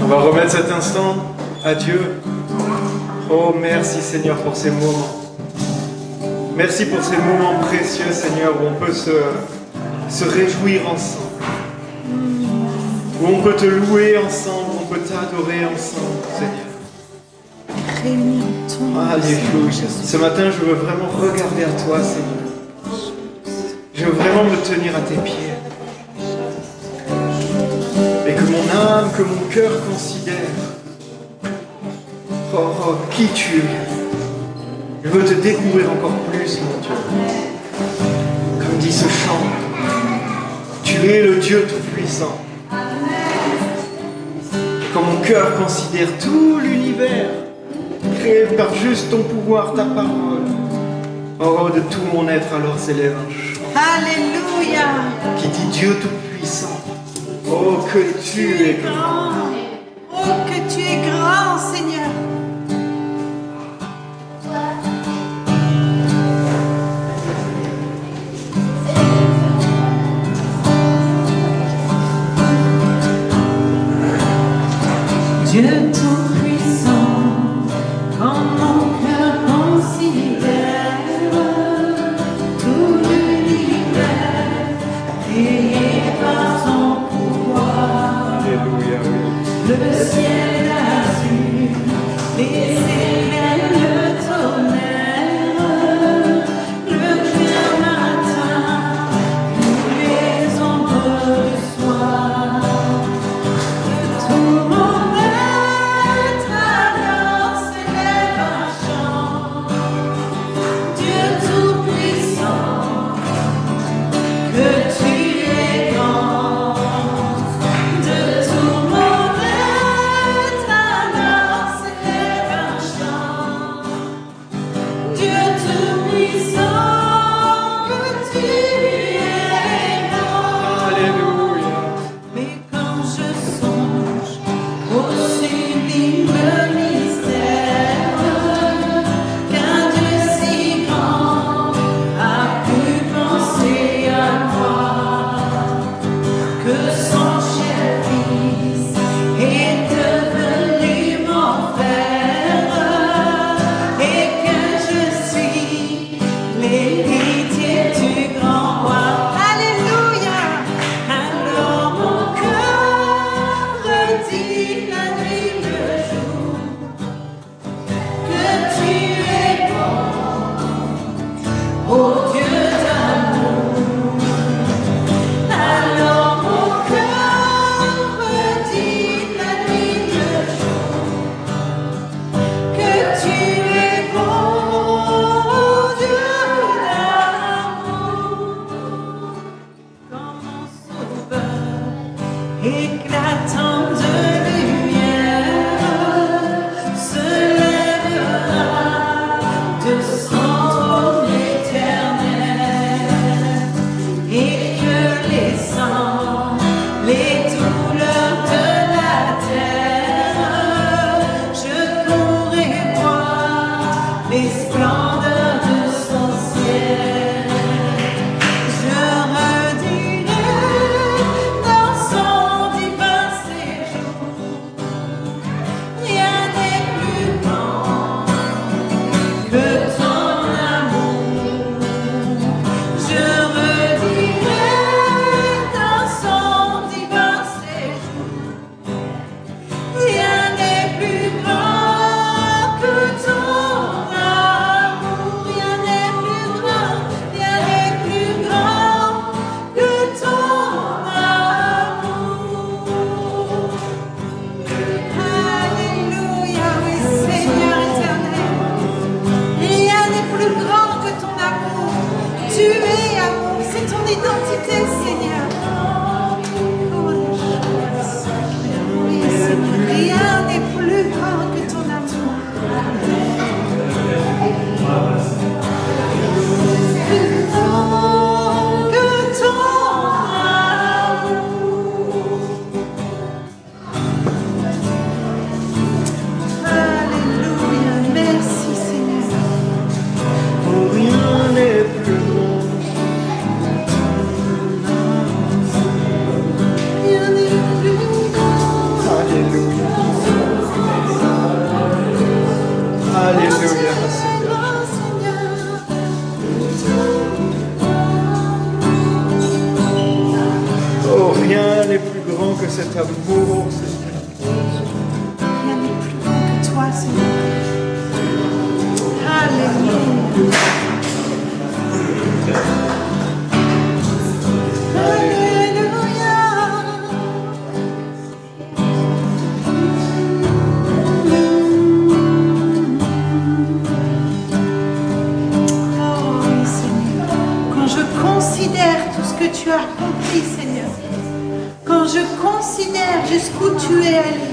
va remettre cet instant à Dieu. Oh, merci Seigneur pour ces moments. Merci pour ces moments précieux, Seigneur, où on peut se réjouir ensemble. Où on peut te louer ensemble, où on peut t'adorer ensemble, Seigneur. Alléluia. Ce matin, je veux vraiment regarder à toi, Seigneur. Je veux vraiment me tenir à tes pieds. Et que mon âme, que mon cœur considère qui tu es. Je veux te découvrir encore plus, mon Dieu. Comme dit ce chant, tu es le Dieu Tout-Puissant. Quand mon cœur considère tout l'univers, créé par juste ton pouvoir, ta parole, oh, de tout mon être, alors s'élève un chant. Alléluia. Qui dit Dieu Tout-Puissant. Oh, que tu es grand. Oh, que tu es grand, Seigneur. Dieu Tout-Puissant, quand mon cœur considère tout l'univers créé par ton pouvoir. Alléluia, oui. Le ciel azur, les éclairs, le tonnerre, le clair matin, tous les ombres du soir. Tout mon être alors s'élève un chant. Dieu Tout-Puissant, que tu es grand. De tout mon être alors s'élève un chant. Dieu Tout-Puissant, que tu es grand. Alléluia. Mais quand je songe au sublime mystère qu'un Dieu si grand a pu penser à moi, que son cher Fils est devenu mon frère et que je suis l'héritier du grand roi. Alléluia. Alors mon cœur redit la nuit le jour que tu es bon, ô Dieu d'amour. Alors mon cœur redit la nuit le jour que tu es bon, ô Dieu d'amour. Quand mon sauveur éclatant de lumière se lèvera de son trône éternel et que les sangs, les douleurs de la terre, je pourrai voir les splendeurs de son ciel. Je redirai dans son divin séjour amour, Seigneur. Rien n'est plus grand que toi, Seigneur. Alléluia. Tu as accompli, Seigneur. Quand je considère jusqu'où tu es allé,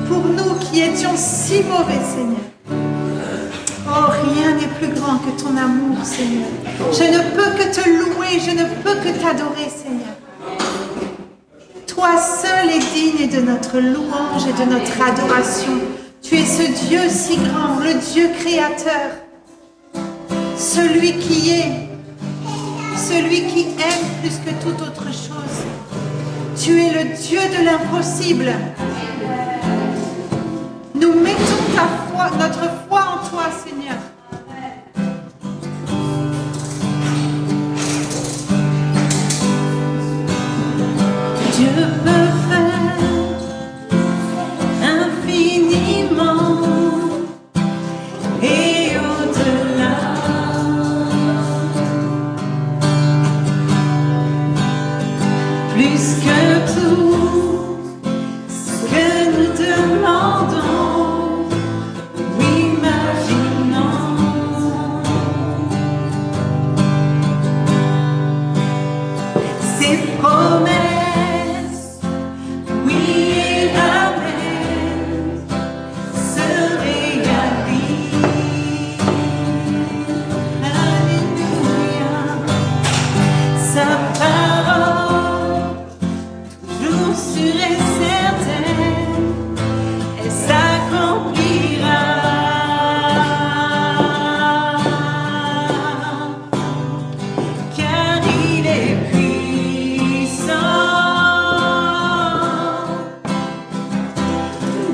pour nous qui étions si mauvais, Seigneur. Oh, rien n'est plus grand que ton amour, Seigneur. Je ne peux que te louer, je ne peux que t'adorer, Seigneur. Toi seul es digne de notre louange et de notre adoration. Tu es ce Dieu si grand, le Dieu créateur, celui qui est, celui qui aime plus que toute autre chose. Tu es le Dieu de l'impossible. Nous mettons notre foi en toi, Seigneur. Dieu peut faire infiniment et au-delà. Plus que tout ce que nous demandons ou imaginons. Ses promesses, oui et amen, se réalisent. Alléluia. Sa parole, toujours sûre et certaine, elle s'accomplira. Car il est puissant.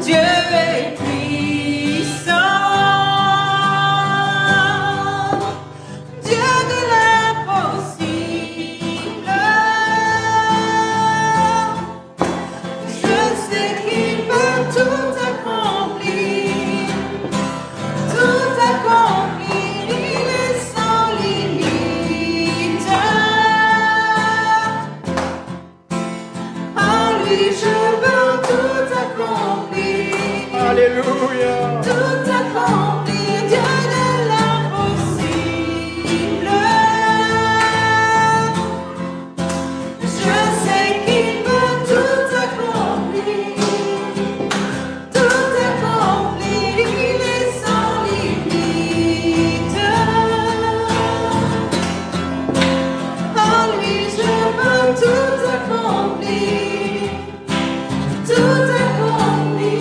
Dieu est puissant. Dieu de l'impossible. Je sais qu'il peut tout accomplir. Tout accomplir, il est sans limite. En lui je veux tout accomplir. Alléluia. Tout accomplir, Dieu de l'impossible. Je sais qu'il peut tout accomplir. Tout accomplir, il est sans limite. En lui je veux tout accomplir. Tout accomplir.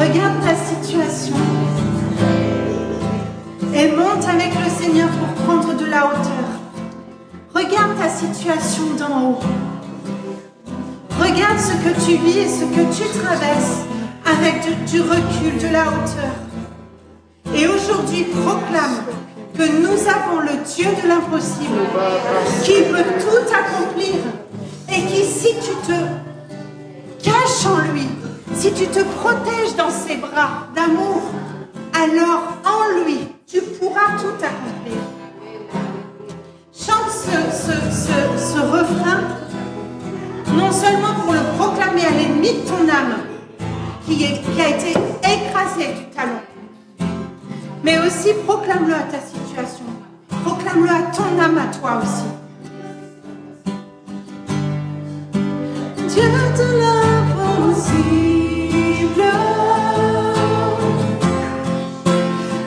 Regarde ta situation et monte avec le Seigneur pour prendre de la hauteur. Regarde ta situation d'en haut. Regarde ce que tu vis et ce que tu traverses avec du recul, de la hauteur. Et aujourd'hui, proclame que nous avons le Dieu de l'impossible qui peut tout accomplir et qui, si tu te caches en lui, si tu te protèges dans ses bras d'amour, alors en lui, tu pourras tout accomplir. Chante ce refrain, non seulement pour le proclamer à l'ennemi de ton âme, qui a été écrasé du talon, mais aussi proclame-le à ta situation. Proclame-le à ton âme, à toi aussi. Dieu de l'impossible,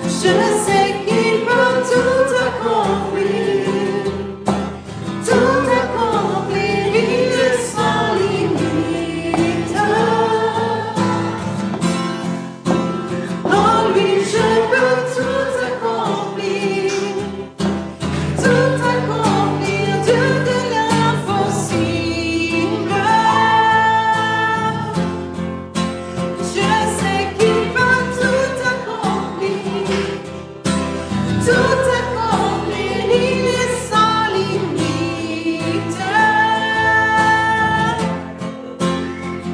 je sais qu'il peut tout accomplir, il est sans limite. En lui je peux tout accomplir, Dieu de l'impossible. Je sais qu'il peut tout accomplir, il est sans limite.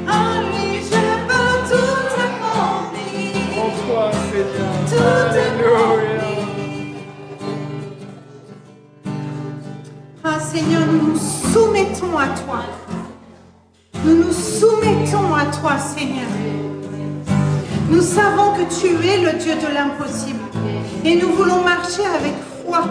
En lui je peux tout accomplir, En toi, Seigneur. tout Alléluia. Ah Seigneur, nous nous soumettons à toi. Nous nous soumettons à toi, Seigneur. Nous savons que tu es le Dieu de l'impossible. Et nous voulons marcher avec foi.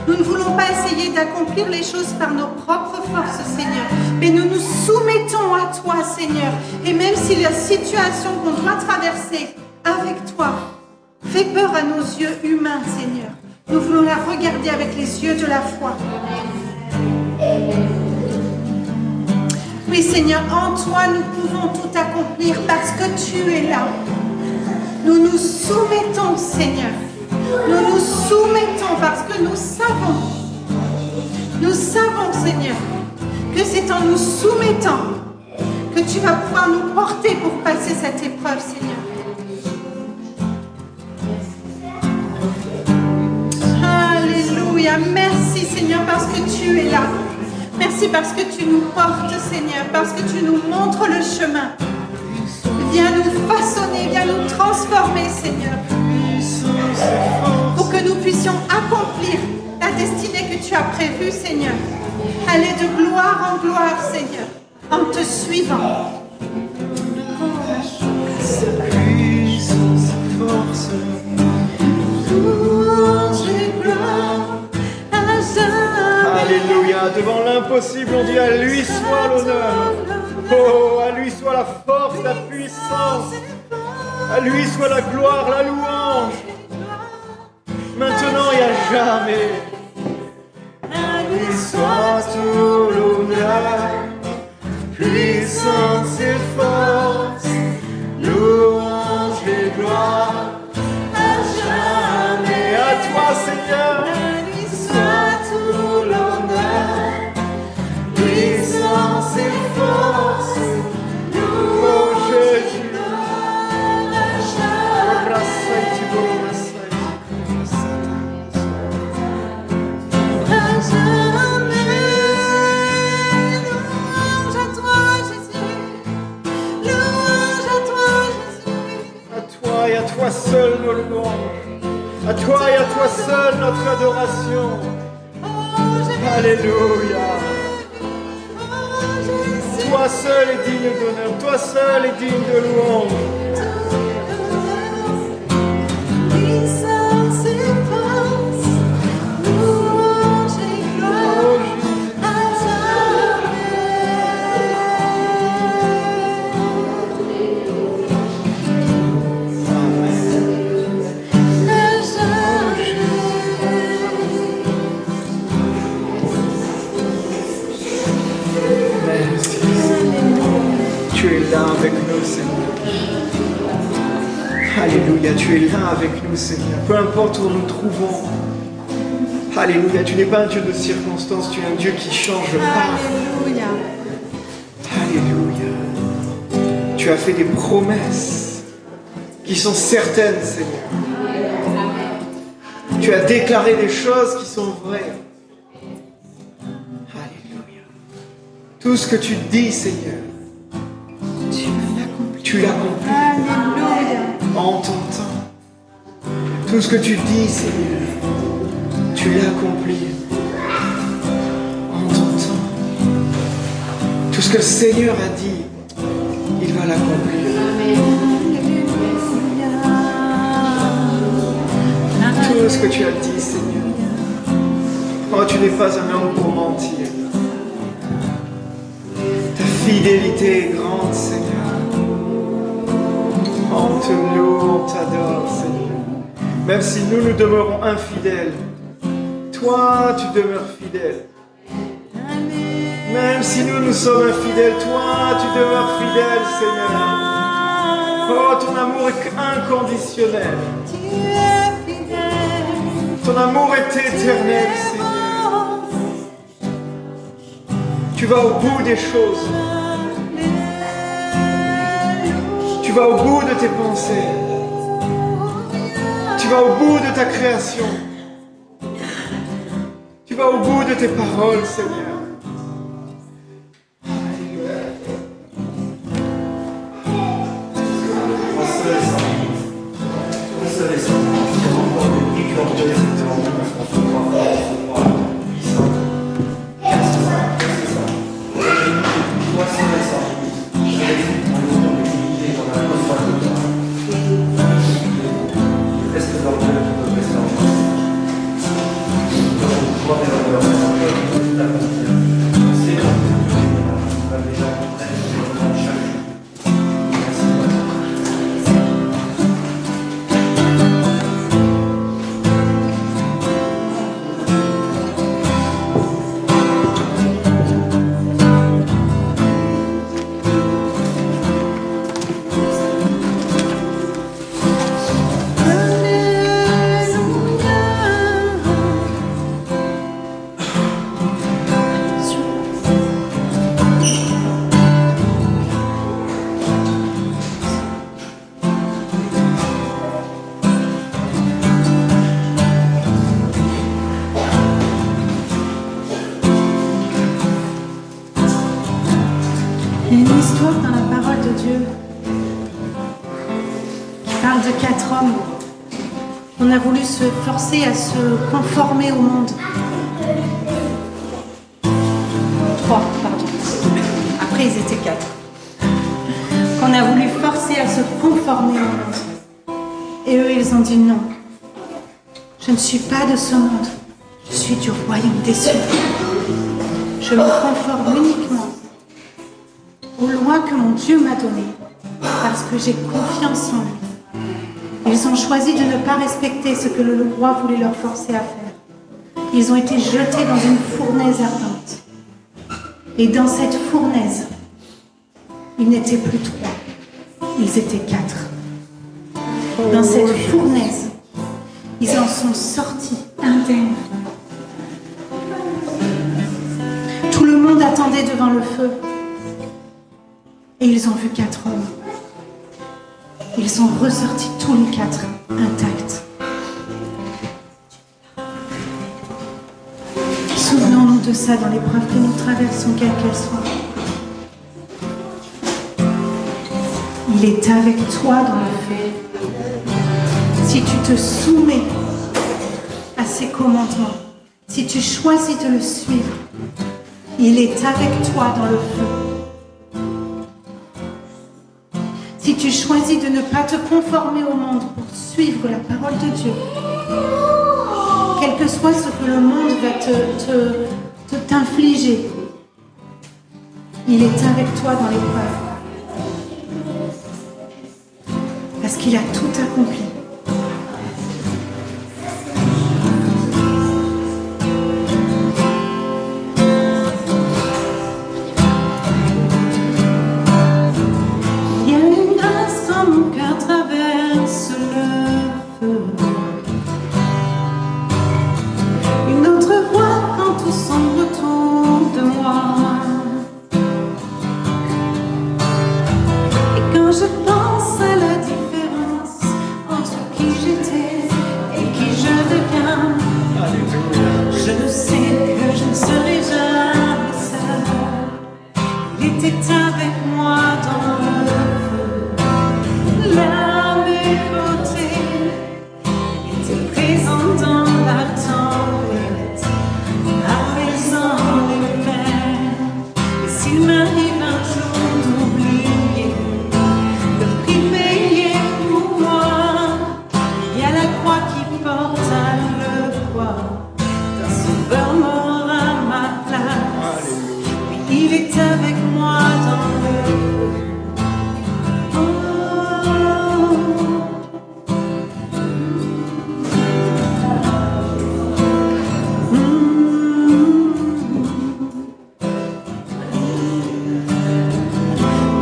Nous ne voulons pas essayer d'accomplir les choses par nos propres forces, Seigneur. Mais nous nous soumettons à toi, Seigneur. Et même si la situation qu'on doit traverser avec toi fait peur à nos yeux humains, Seigneur, nous voulons la regarder avec les yeux de la foi. Oui, Seigneur, en toi, nous pouvons tout accomplir parce que tu es là. Nous nous soumettons, Seigneur. Nous nous soumettons parce que nous savons, Seigneur, que c'est en nous soumettant que tu vas pouvoir nous porter pour passer cette épreuve, Seigneur. Alléluia. Merci, Seigneur, parce que tu es là. Merci parce que tu nous portes, Seigneur, parce que tu nous montres le chemin. Viens nous façonner, viens nous transformer, Seigneur, pour que nous puissions accomplir la destinée que tu as prévue, Seigneur. Aller de gloire en gloire, Seigneur, en te suivant. Puissance et force. Louange et gloire à jamais. Alléluia. Devant l'impossible, on dit à lui soit l'honneur. Oh, à lui soit la force, la puissance. À lui soit la gloire, la louange. Maintenant et à jamais. À lui soit tout l'honneur, puissance et force, louange et gloire. À jamais. À toi, Seigneur. À lui soit tout l'honneur, Puissance et force, oh Jésus. Louange à toi, Jésus. Louange à toi, Jésus. À toi et à toi seul nos louanges. À toi et à toi seul notre adoration. Oh, Jésus. Alléluia. Oh, Jésus. Toi seul est digne d'honneur. Toi seul est digne de louange. Puissance et force, louange et gloire Oh Jésus. à jamais. À jamais. Merci. Tu es là avec nous, Seigneur. Alléluia, tu es là avec nous, Seigneur. Peu importe où nous nous trouvons. Alléluia, tu n'es pas un Dieu de circonstances, tu es un Dieu qui change pas. Alléluia. Alléluia. Tu as fait des promesses qui sont certaines, Seigneur. Tu as déclaré des choses qui sont vraies. Alléluia. Tout ce que tu dis, Seigneur, tu l'accomplis. Alléluia. En ton temps. Tout ce que tu dis, Seigneur, tu l'accomplis en ton temps. Tout ce que le Seigneur a dit, il va l'accomplir. Tout ce que tu as dit, Seigneur. Oh, tu n'es pas un homme pour mentir. Ta fidélité est grande, Seigneur. On te loue, on t'adore, Seigneur. Même si nous demeurons infidèles, toi, tu demeures fidèle. Même si nous sommes infidèles, toi, tu demeures fidèle, Seigneur. Oh, ton amour est inconditionnel. Ton amour est éternel, Seigneur. Tu vas au bout des choses. Tu vas au bout de tes pensées. Tu vas au bout de ta création. Tu vas au bout de tes paroles, Seigneur. Il y a une histoire dans la parole de Dieu qui parle de 4 hommes. On a voulu se forcer à se conformer au monde. 3, pardon. Après, ils étaient 4. Qu'on a voulu forcer à se conformer au monde. Et eux, ils ont dit non. Je ne suis pas de ce monde. Je suis du royaume des cieux. Je me conforme uniquement aux lois que mon Dieu m'a données, parce que j'ai confiance en lui. Ils ont choisi de ne pas respecter ce que le roi voulait leur forcer à faire. Ils ont été jetés dans une fournaise ardente. Et dans cette fournaise, ils n'étaient plus 3, ils étaient 4. Dans cette fournaise, ils en sont sortis indemnes. Tout le monde attendait devant le feu. Et ils ont vu 4 hommes. Ils sont ressortis tous les 4 intacts. Souvenons-nous de ça dans l'épreuve que nous traversons, quelle qu'elle soit. Il est avec toi dans le feu. Si tu te soumets à ses commandements, si tu choisis de le suivre, il est avec toi dans le feu. Si tu choisis de ne pas te conformer au monde pour suivre la parole de Dieu, quel que soit ce que le monde va t'infliger, il est avec toi dans l'épreuve. Parce qu'il a tout accompli. Il y a une grâce quand mon cœur traverse avec moi dans le feu. Là, mes côtés, était présent dans la tempête, apaisant les mers. Et s'il m'arrive un jour d'oublier le prix payé pour moi, il y a la croix qui porte à le poids d'un sauveur mort à ma place. Oui, il est avec moi dans le feu.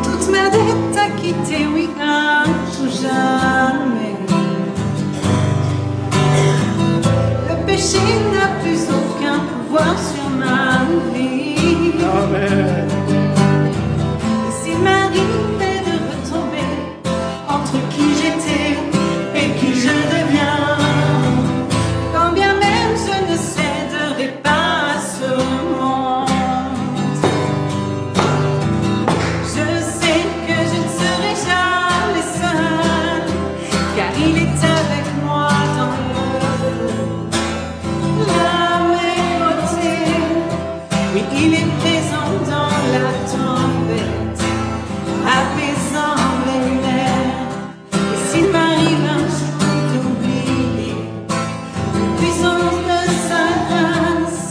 Toute ma dette a quitté, oui, un jour jamais. Le péché n'a plus aucun pouvoir sur ma vie. Amen. Et s'il m'arrivait de retomber entre qui j'étais et qui je deviens, quand bien même je ne céderai pas à ce monde, je sais que je ne serai jamais seule, car il est avec moi dans le feu. Là, à mes côtés, oui, il est présent dans la tempête, apaisant les mers. Et s'il m'arrive un jour d'oublier la puissance de sa grâce,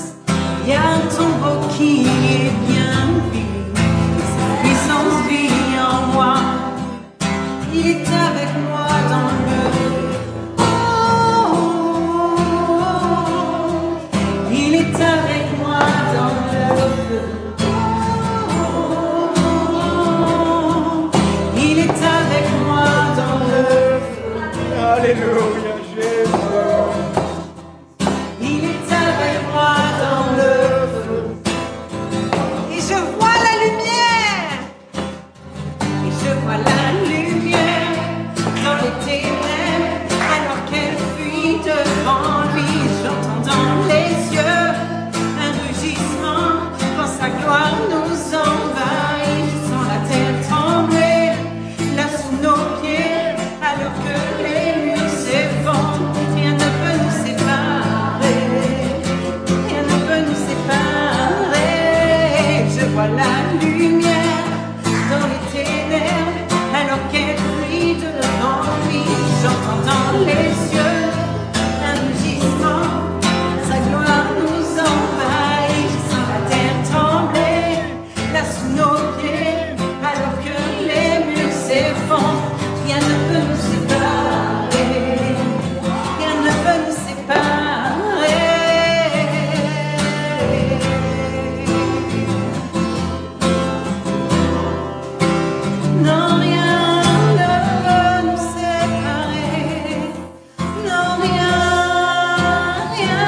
il y a un tombeau qui est bien vide, sa puissance vit en moi. Il est avec moi dans le feu. Il est avec moi dans le feu. Il est avec moi dans le feu. Alléluia, Jésus. Il est avec moi dans le feu. Et je vois la lumière. Et je vois la lumière dans les ténèbres, alors qu'elle fuit devant lui. J'entends dans les yeux un rugissement quand sa gloire nous envahit. Je sens la terre trembler là sous nos pieds, alors que les murs s'effondrent. Rien ne peut nous séparer, rien ne peut nous séparer. Je vois la lumière dans les ténèbres, alors qu'elle fuit devant lui. J'entends dans les yeux un rugissement, sa gloire nous envahit. Je sens la terre trembler là sous nos pieds, alors que les murs s'effondrent. Rien ne peut nous séparer, rien ne peut nous séparer. Non, rien ne peut nous séparer. Non, rien, rien.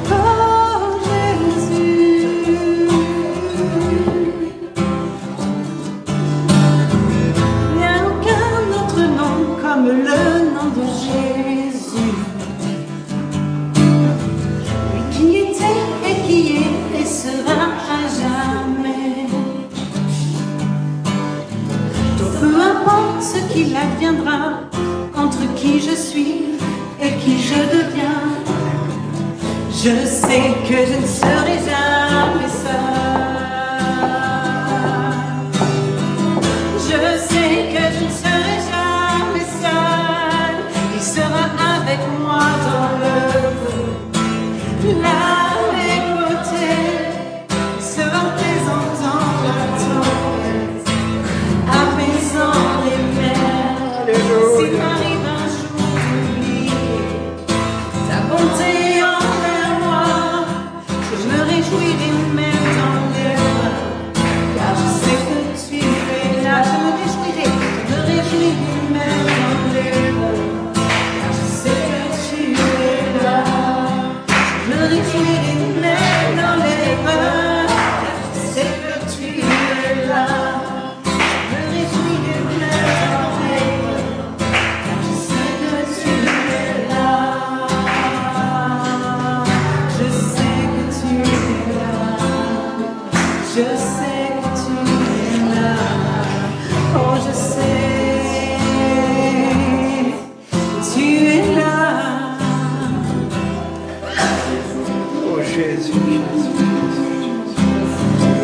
Oh Jésus, il n'y a aucun autre nom comme le nom de Jésus. Lui qui était et qui est et sera à jamais. Donc peu importe ce qu'il adviendra, entre qui je suis et qui je deviens, je sais que je ne serai jamais seule. Je sais que je ne serai jamais seule. Il sera avec moi dans le feu. Là, à mes côtés, il sera présent dans la tempête, apaisant les mers. S'il m'arrive un jour d'oublier ta bonté envers moi, je me réjouirai même dans les bras, car je sais que tu es là. Je me réjouirai même dans les bras, car je sais que tu es là. Je me réjouirai même dans les bras, car je sais que tu es là. Je me réjouirai même dans les bras, car je sais que tu es là. Jésus, Jésus, Jésus.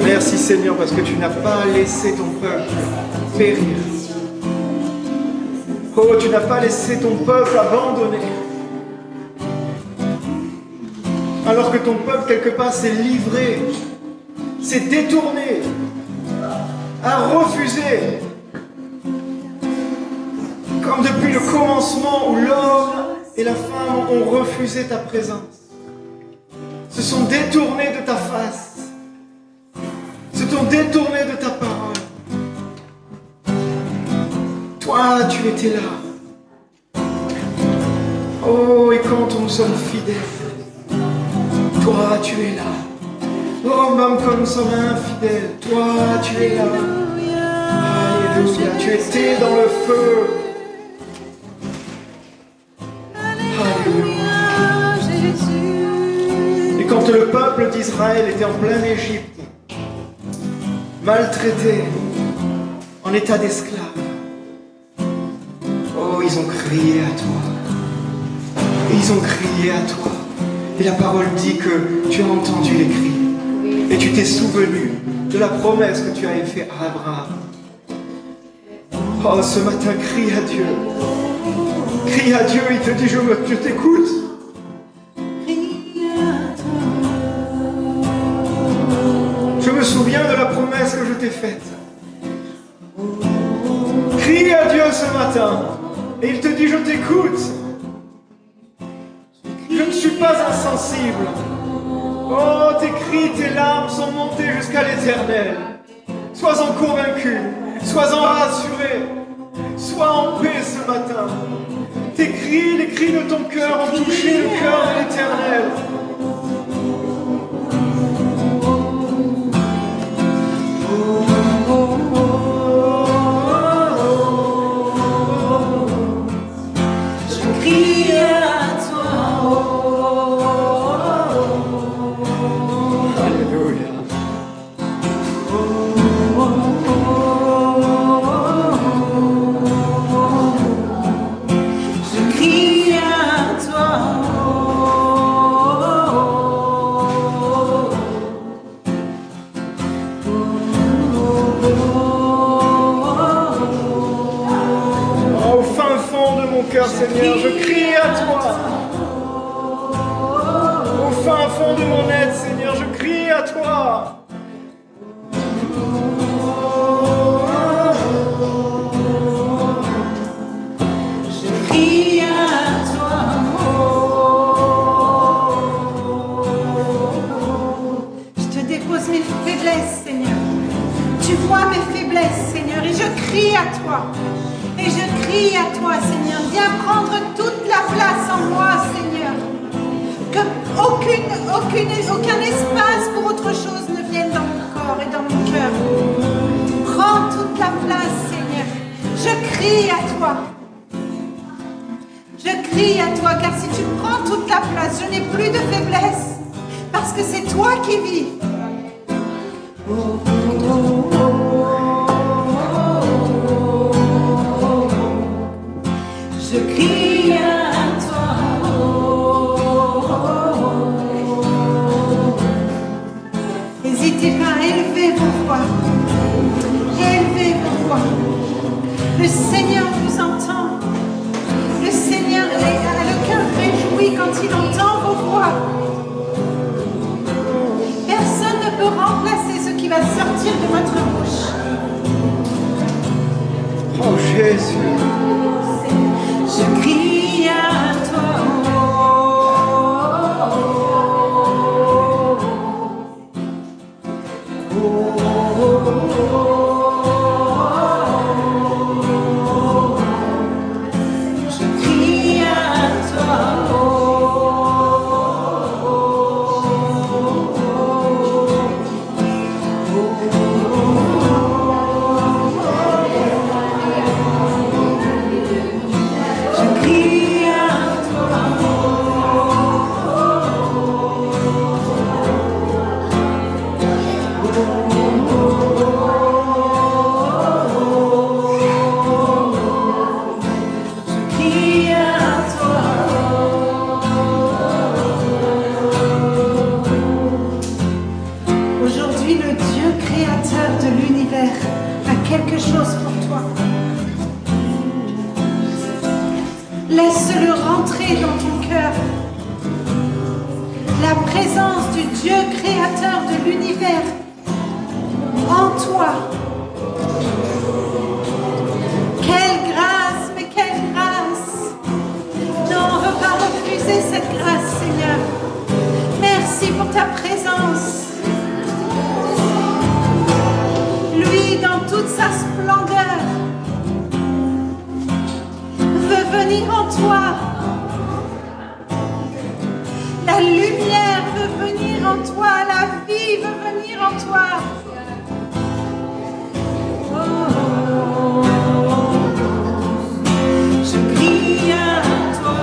Merci Seigneur parce que tu n'as pas laissé ton peuple périr. Oh, tu n'as pas laissé ton peuple abandonné. Alors que ton peuple, quelque part, s'est livré, s'est détourné, a refusé. Comme depuis le commencement où l'homme et la femme ont refusé ta présence, se sont détournés de ta face, se sont détournés de ta parole. Toi, tu étais là. Oh, et quand nous sommes fidèles, toi, tu es là. Oh, même quand nous sommes infidèles, toi, tu es là. Alléluia, tu étais dans le feu. Alléluia. Et quand le peuple d'Israël était en plein Égypte, maltraité, en état d'esclave, oh, ils ont crié à toi. Ils ont crié à toi. Et la parole dit que tu as entendu les cris. Et tu t'es souvenu de la promesse que tu avais faite à Abraham. Oh, ce matin, crie à Dieu. Crie à Dieu, il te dit, je t'écoute. Je me souviens de la promesse que je t'ai faite. Crie à Dieu ce matin. Et il te dit, je t'écoute. Je ne suis pas insensible. Oh, tes cris, tes larmes sont montées jusqu'à l'éternel. Sois-en convaincu. Sois-en rassuré. Sois en paix ce matin. Tes cris, les cris de ton cœur ont touché le cœur de l'éternel. Seigneur, je crie à toi. Au fin fond de mon être, Seigneur, je crie à toi. Je crie à toi. Je te dépose mes faiblesses, Seigneur. Tu vois mes faiblesses, Seigneur, et je crie à toi. Et je crie à toi, Seigneur, viens prendre toute la place en moi, Seigneur. Que aucun espace pour autre chose ne vienne dans mon corps et dans mon cœur. Prends toute la place, Seigneur. Je crie à toi. Je crie à toi, car si tu prends toute la place, je n'ai plus de faiblesse. Parce que c'est toi qui vis. Je crie à toi. N'hésitez pas à élever vos voix. Élevez vos voix. Le Seigneur vous entend. Le Seigneur a le cœur réjoui quand il entend vos voix. Personne ne peut remplacer ce qui va sortir de votre bouche. Oh Jésus. Je crie à toi. Je crie à toi. Je crie présence du Dieu créateur de l'univers en toi. Quelle grâce, mais quelle grâce! Non, on ne veut pas refuser cette grâce, Seigneur. Merci pour ta présence. Lui, dans toute sa splendeur, veut venir en toi. La lumière veut venir en toi. La vie veut venir en toi. Oh, je crie à toi.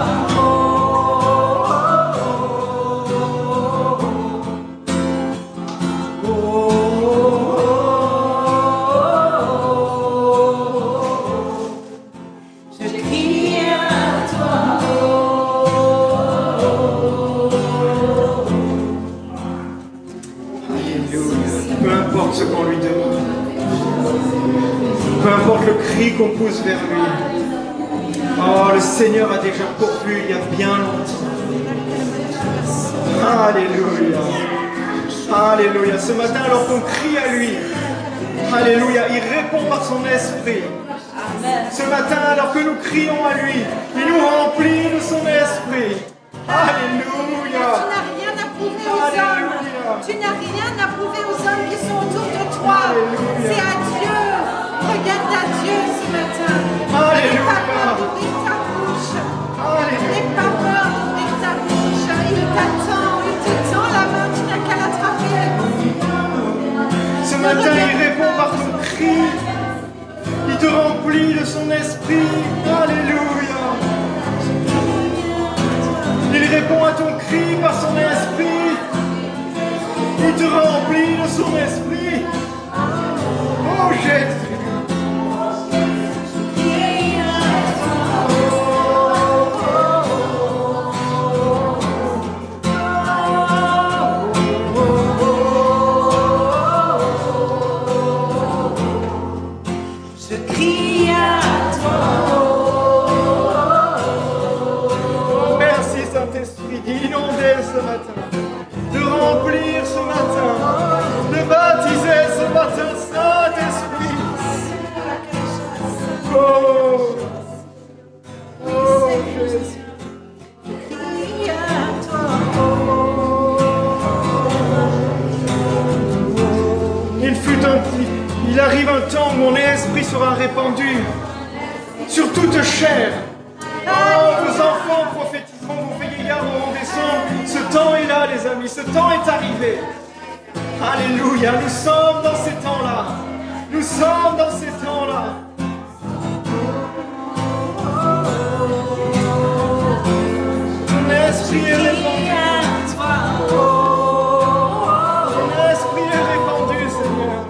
Ce qu'on lui demande. Peu importe le cri qu'on pousse vers lui. Oh, le Seigneur a déjà pourvu il y a bien longtemps. Alléluia. Alléluia. Ce matin, alors qu'on crie à lui, alléluia, il répond par son esprit. Ce matin, alors que nous crions à lui, il nous remplit de son esprit. Alléluia. Tu n'as rien à prouver aux hommes. Tu n'as rien à prouver aux hommes qui sont autour de toi. C'est à Dieu. Regarde à Dieu ce matin. N'aie pas peur d'ouvrir ta bouche. N'aie pas peur d'ouvrir ta bouche. Il t'attend. Il te tend la main. Tu n'as qu'à l'attraper. Ce matin, il répond par ton cri. Il te remplit de son esprit. Alléluia. Il répond à ton cri par son esprit. Il te remplit de son esprit. Oh Jésus. Je crie à toi. Merci Saint-Esprit d'inonder ce matin. De remplir ce matin, de baptiser ce matin, Saint-Esprit. Oh, oh Jésus. Crie à toi. Il arrive un temps où mon esprit sera répandu sur toute chair. Oh, vos enfants prophétiseront, vos vieillards auront des songes. Ce temps est là, les amis, ce temps est arrivé. Alléluia, nous sommes dans ces temps-là. Nous sommes dans ces temps-là. Ton esprit est répandu. Ton esprit est répandu, Seigneur.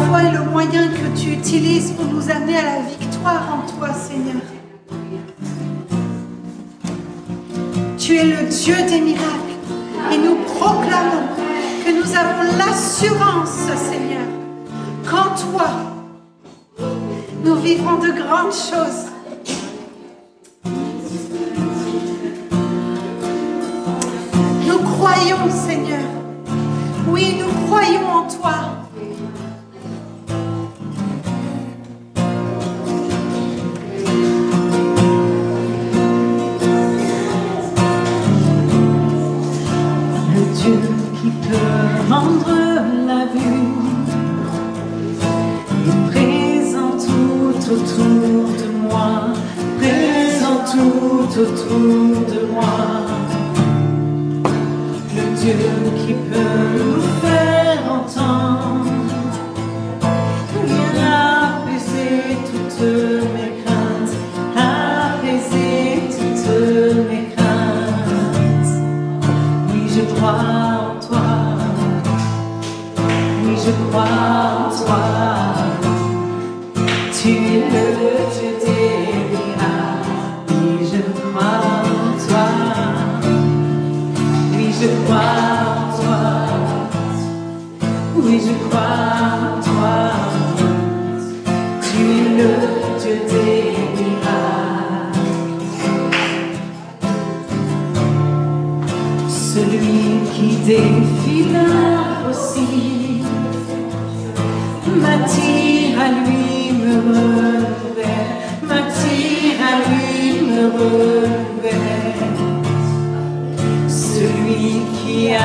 foi est le moyen que tu utilises pour nous amener à la victoire en toi, Seigneur. Tu es le Dieu des miracles et nous proclamons que nous avons l'assurance, Seigneur, qu'en toi, nous vivrons de grandes choses. Nous croyons, Seigneur. Oui, nous croyons en toi. Le Dieu qui peut rendre la vue est présent tout autour de moi, présent tout autour de moi. Le Dieu qui peut nous faire entendre, vient apaiser toutes mes craintes, apaiser toutes mes craintes. Oui, je crois en toi, oui, je crois en toi. Tu es le Dieu des miracles, oui, je crois en toi. Oui, je crois en toi. Oui, je crois en toi. Tu es le Dieu des miracles. Celui qui défie l'impossible m'attire à lui, me renouvelle, m'attire à lui, me renouvelle. Celui qui a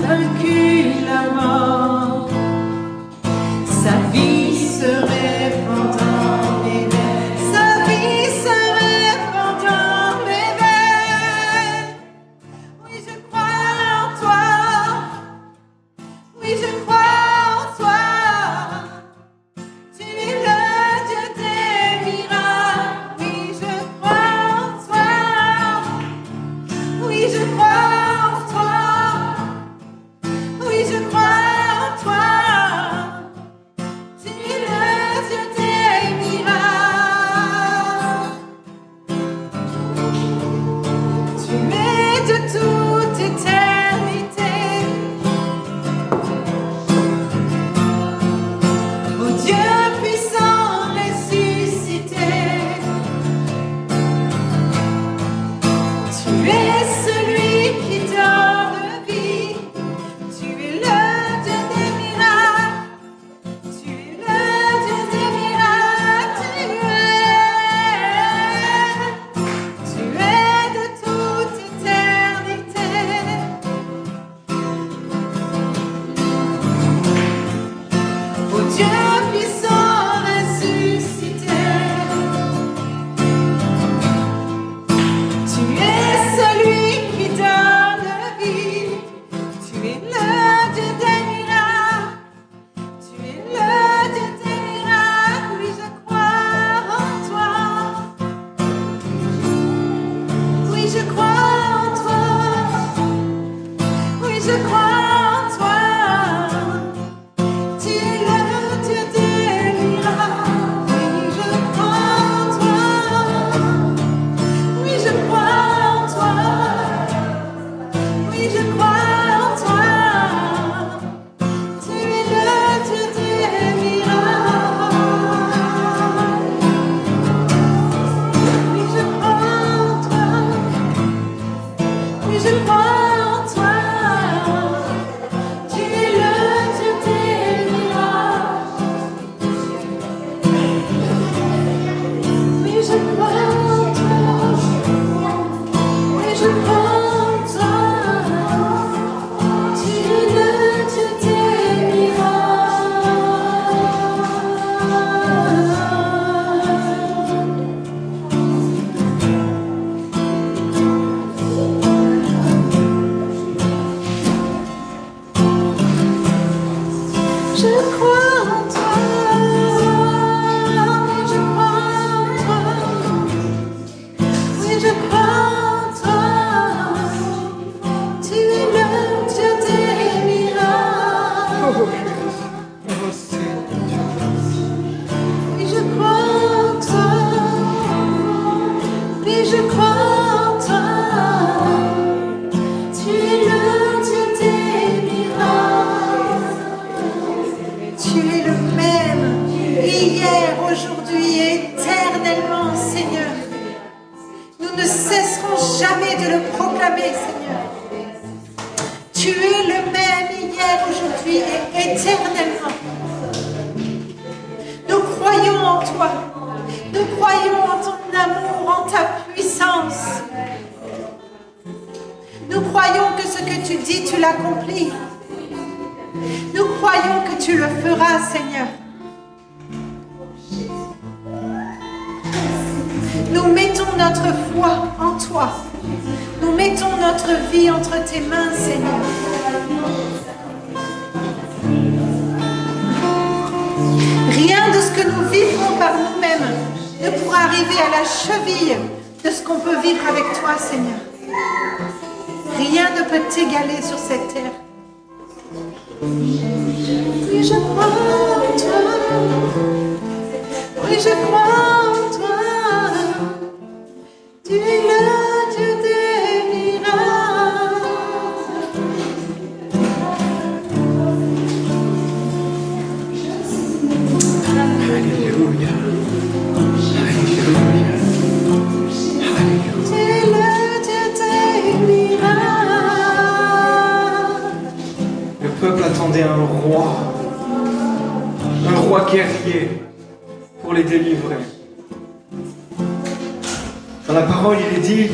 vaincu la mort, sa vie se répand dans mes veines, sa vie se répand dans mes veines. Oui, je crois en toi, oui, je crois en toi. Tu es le Dieu des miracles, oui, je crois en toi. Oui, je crois en toi. Oui, je crois en toi. Tu es le Dieu des miracles. Tu es de toute éternité. Ô Dieu puissant ressuscité. Tu es celui qui donne vie. Tu es le Dieu des miracles. Tu es le Dieu des miracles. Tu es de toute éternité. Ô Dieu puissant ressuscité. Tu es celui qui donne vie. Tu es le Dieu des miracles. Tu es le Dieu des miracles. Oui, je crois en toi. Oui, je crois en toi. Oui, je crois en toi. Tu es le Dieu des miracles. Oui, je crois en toi. Oui, je crois en toi. Oui, je crois en toi. Tu es le Dieu des miracles. Oui, je crois en toi. Oui, je crois en toi. Tu es le même hier, aujourd'hui et éternellement. Nous croyons en toi. Nous croyons en ton amour, en ta puissance. Nous croyons que ce que tu dis, tu l'accomplis. Nous croyons que tu le feras, Seigneur. Nous mettons notre foi en toi. Nous mettons notre vie entre tes mains, Seigneur. Rien de ce que nous vivrons par nous-mêmes ne pourra arriver à la cheville de ce qu'on peut vivre avec toi, Seigneur. Rien ne peut t'égaler sur cette terre. Oui, je crois en toi. Oui, je crois en toi. Tu es le Dieu des miracles. Alléluia. Alléluia. Tu es le Dieu des miracles. Le peuple attendait un roi guerrier pour les délivrer. Dans la parole, il est dit,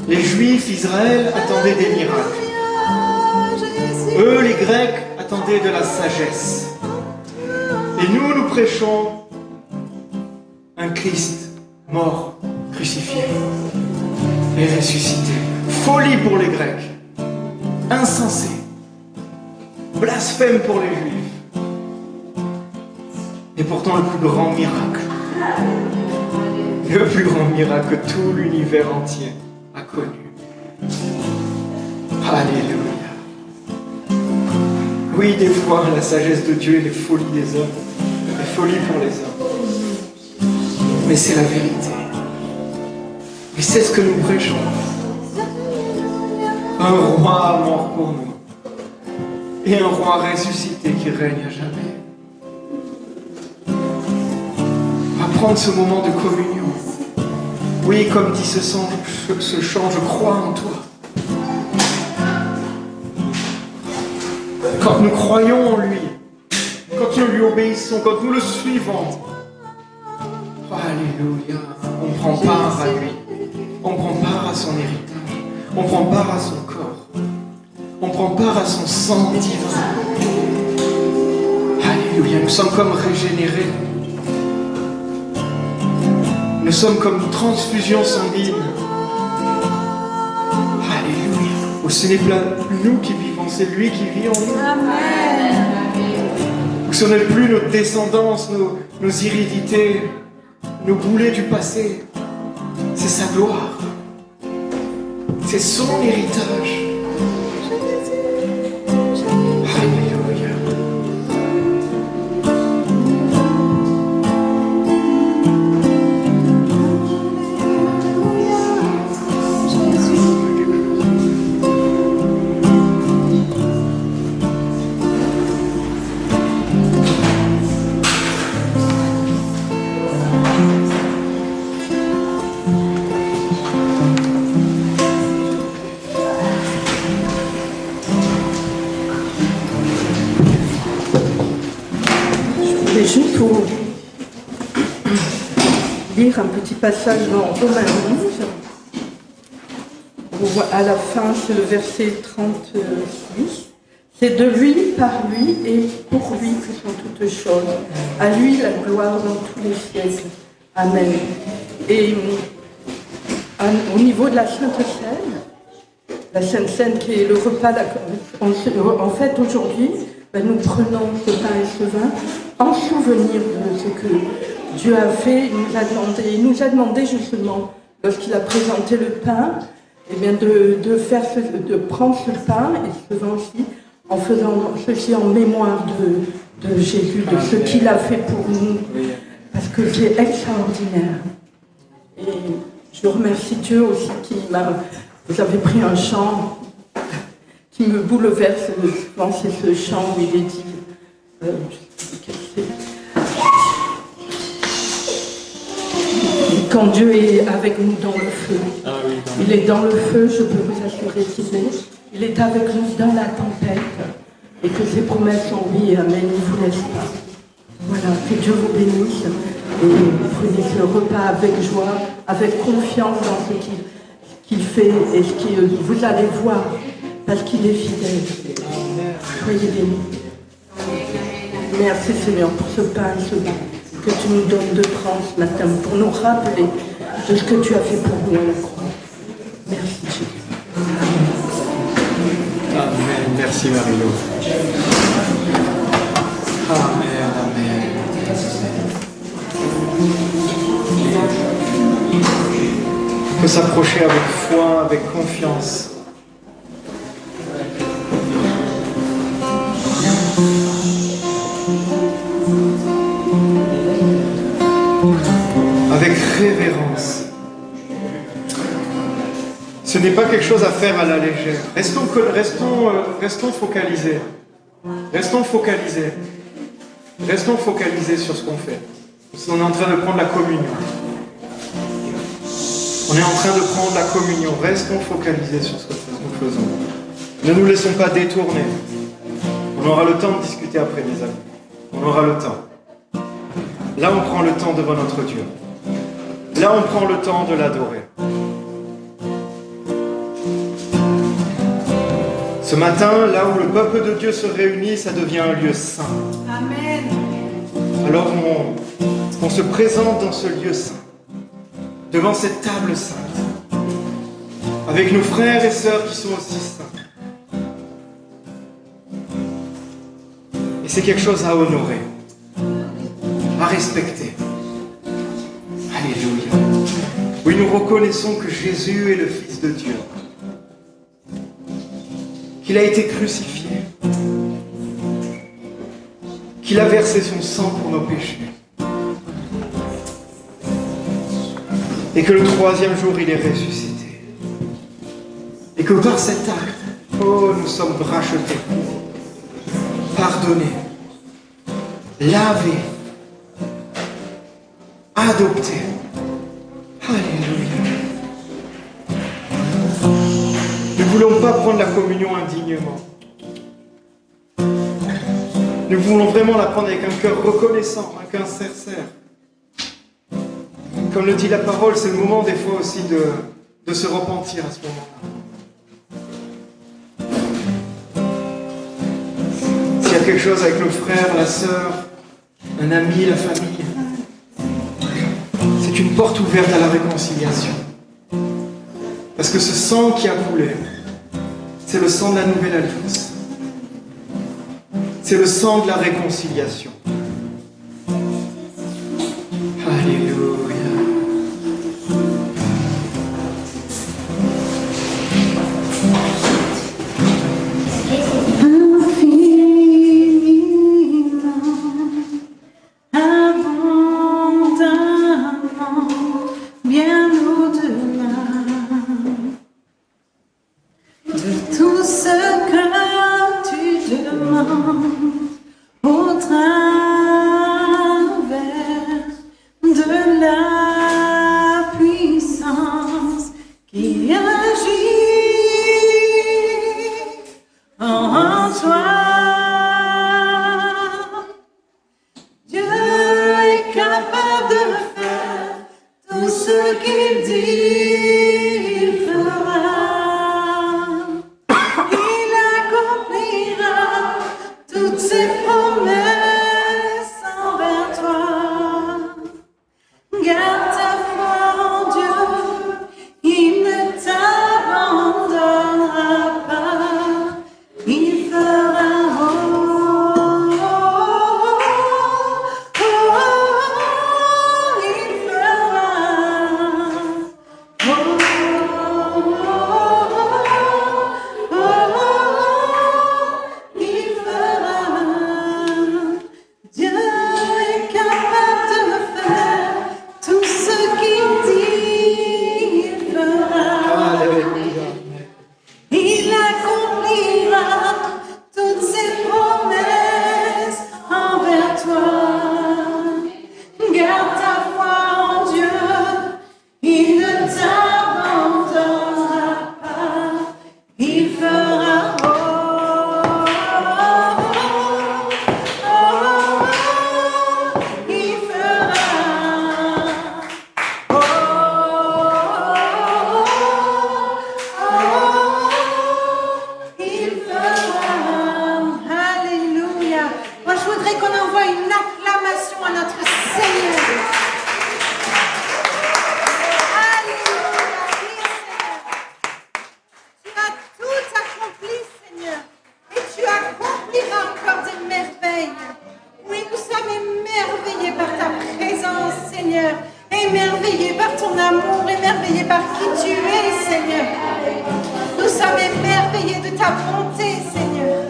les Juifs, Israël, attendaient des miracles. Eux, les Grecs, attendaient de la sagesse. Et nous, nous prêchons un Christ mort, crucifié et ressuscité. Folie pour les Grecs, insensé, blasphème pour les Juifs. Et pourtant le plus grand miracle que tout l'univers entier a connu. Alléluia. Oui, des fois, la sagesse de Dieu est les folies des hommes, les folies pour les hommes. Mais c'est la vérité. Et c'est ce que nous prêchons. Un roi mort pour nous. Et un roi ressuscité qui règne à jamais. On va prendre ce moment de communion. Oui, comme dit ce chant, je crois en toi. Quand nous croyons en lui, quand nous lui obéissons, quand nous le suivons, alléluia, on prend part à lui, on prend part à son héritage, on prend part à son corps, on prend part à son sang divin. Alléluia, nous sommes comme régénérés. Nous sommes comme une transfusion sanguine. Alléluia. Où ce n'est plus nous qui vivons, c'est lui qui vit en nous. Amen. Où ce n'est plus notre descendance, nos iridités, nos boulets du passé. C'est sa gloire. C'est son héritage. Alléluia. Juste pour lire un petit passage dans Romains 12, où à la fin, c'est le verset 36. C'est de lui, par lui et pour lui que sont toutes choses. À lui la gloire dans tous les siècles. Amen. Et au niveau de la Sainte Seine, la Sainte Seine qui est le repas, en fait aujourd'hui, nous prenons ce pain et ce vin en souvenir de ce que Dieu a fait. Il nous a demandé justement, lorsqu'il a présenté le pain, eh bien de prendre ce pain et ce vin aussi, en faisant ceci en mémoire de Jésus, de ce qu'il a fait pour nous, parce que c'est extraordinaire. Et je remercie Dieu aussi vous avez pris un chant qui me bouleverse, souvent c'est ce chant où il est dit, quand Dieu est avec nous dans le feu, il est dans le feu, je peux vous assurer qu'il est. Il est avec nous dans la tempête et que ses promesses sont oui et amen, il ne vous laisse pas. Voilà, que Dieu vous bénisse et prenez ce repas avec joie, avec confiance dans ce qu'il fait et ce que vous allez voir parce qu'il est fidèle. Soyez bénis. Merci Seigneur pour ce pain et ce vin que tu nous donnes de prendre ce matin pour nous rappeler de ce que tu as fait pour nous à la croix. Merci Jésus. Amen. Merci Marie-Lou. Amen, amen. On peut s'approcher avec foi, avec confiance. Avec révérence. Ce n'est pas quelque chose à faire à la légère. Restons focalisés. Restons focalisés. Restons focalisés sur ce qu'on fait. On est en train de prendre la communion. On est en train de prendre la communion. Restons focalisés sur ce que nous faisons. Ne nous laissons pas détourner. On aura le temps de discuter après, mes amis. On aura le temps. Là, on prend le temps devant notre Dieu. Là, on prend le temps de l'adorer. Ce matin, là où le peuple de Dieu se réunit, ça devient un lieu saint. Amen. Alors on se présente dans ce lieu saint, devant cette table sainte, avec nos frères et sœurs qui sont aussi saints. Et c'est quelque chose à honorer, à respecter. Alléluia. Oui, nous reconnaissons que Jésus est le Fils de Dieu, qu'il a été crucifié, qu'il a versé son sang pour nos péchés, et que le troisième jour, il est ressuscité. Et que par cet acte, oh, nous sommes rachetés, pardonnés, lavés, adoptés. Alléluia. Nous ne voulons pas prendre la communion indignement. Nous voulons vraiment la prendre avec un cœur reconnaissant, un cœur sincère. Comme le dit la parole, c'est le moment des fois aussi de se repentir à ce moment-là. S'il y a quelque chose avec le frère, la sœur, un ami, la famille, c'est une porte ouverte à la réconciliation. Parce que ce sang qui a coulé, c'est le sang de la nouvelle alliance. C'est le sang de la réconciliation. Alléluia. Abondamment, bien au-delà de tout ce que tu demandes au travers de la puissance qui agit en toi. Dieu est capable de faire tout ce qu'il dit, il fera. Il accomplira toutes ses promesses envers toi. Garde ta foi en Dieu, il ne t'abandonnera pas. Il fera voudrais qu'on envoie une acclamation à notre Seigneur. Alléluia. Oui, Seigneur. Tu as tout accompli, Seigneur. Et tu accompliras encore des merveilles. Oui, nous sommes émerveillés par ta présence, Seigneur. Émerveillés par ton amour, émerveillés par qui tu es, Seigneur. Nous sommes émerveillés de ta bonté, Seigneur.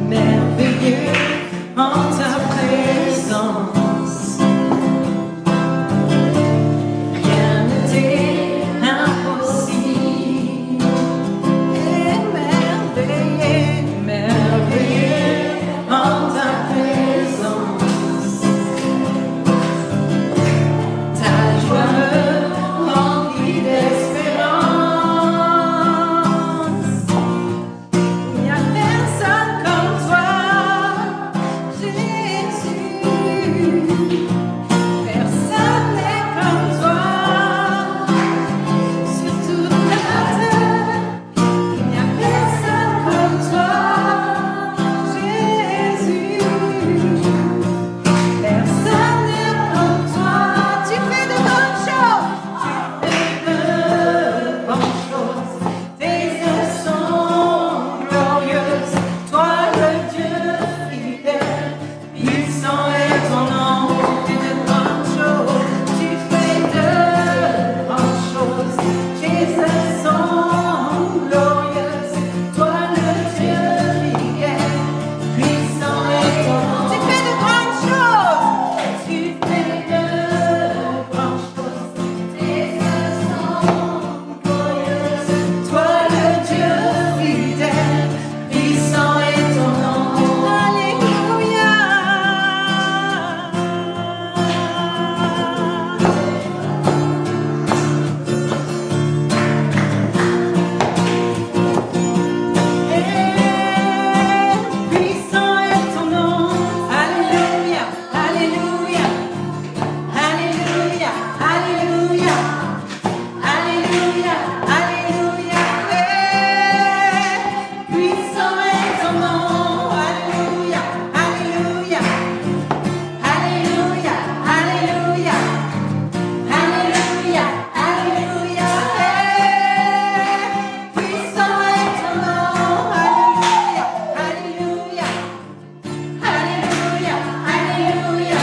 Merveilleux en ta présence, rien ne t'est impossible. Merveilleux en ta présence, ta joie me remplit d'espérance. Il n'y a personne comme toi, Jésus. Personne n'est comme toi sur toute la terre. Il n'y a personne comme toi, Jésus. Personne n'est comme toi. Tu fais de bonnes choses. Tu fais de bonnes choses. Tes œuvres sont glorieuses. Toi, le Dieu fidèle, puissant est ton nom. Tu fais de bonnes choses. Tu fais de bonnes choses. Tes œuvres sont glorieuses. Toi, le Dieu fidèle, puissant est ton nom. Tu fais de grandes choses. Tu fais de grandes choses. Tes œuvres sont glorieuses. Toi, le Dieu fidèle, puissant est ton nom. Alléluia. Puissant est ton nom. Alléluia, alléluia, alléluia, alléluia, alléluia, alléluia. Puissant est ton nom. Alléluia, alléluia, alléluia, alléluia, alléluia, alléluia. Puissant est ton nom. Alléluia, alléluia. Alléluia, alléluia,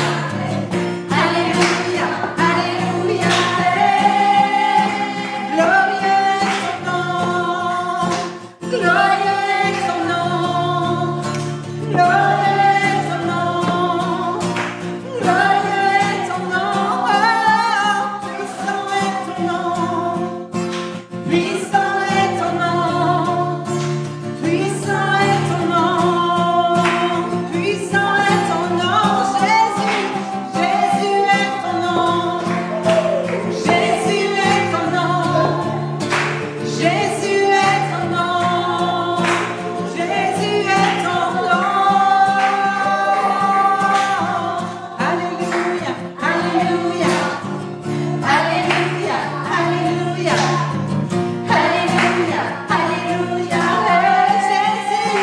alléluia, alléluia. Glorieux est ton nom, glorieux est ton nom, glorieux est ton nom, glorieux est ton nom. Puissant est ton nom, puissant est ton nom, puissant est ton nom, Jésus, Jésus est ton nom, Jésus est ton nom, Jésus est ton nom, Jésus est ton nom. Alléluia, alléluia, alléluia, alléluia. Alléluia, alléluia, Jésus,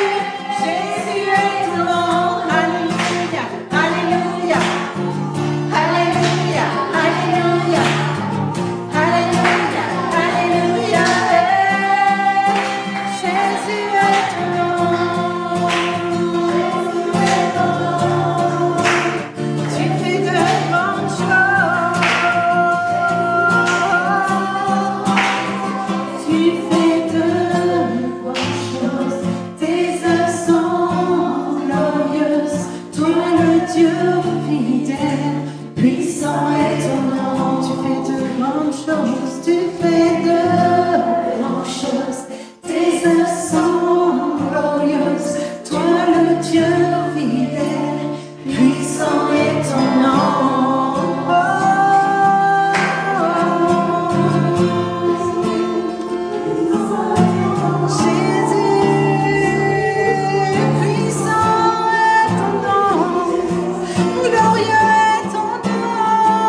Jésus est ton nom. Alléluia, alléluia, alléluia, alléluia, alléluia, alléluia, Jésus est ton nom. Tu fais de grandes choses. Tu fais de bonnes choses, tes œuvres sont glorieuses. Toi, le Dieu fidèle, puissant est ton nom. Tu fais de grandes choses, tu fais de grandes choses, tes œuvres sont glorieuses. Toi, le Dieu fidèle, puissant est ton nom. Puissant est ton nom, glorieux est ton nom.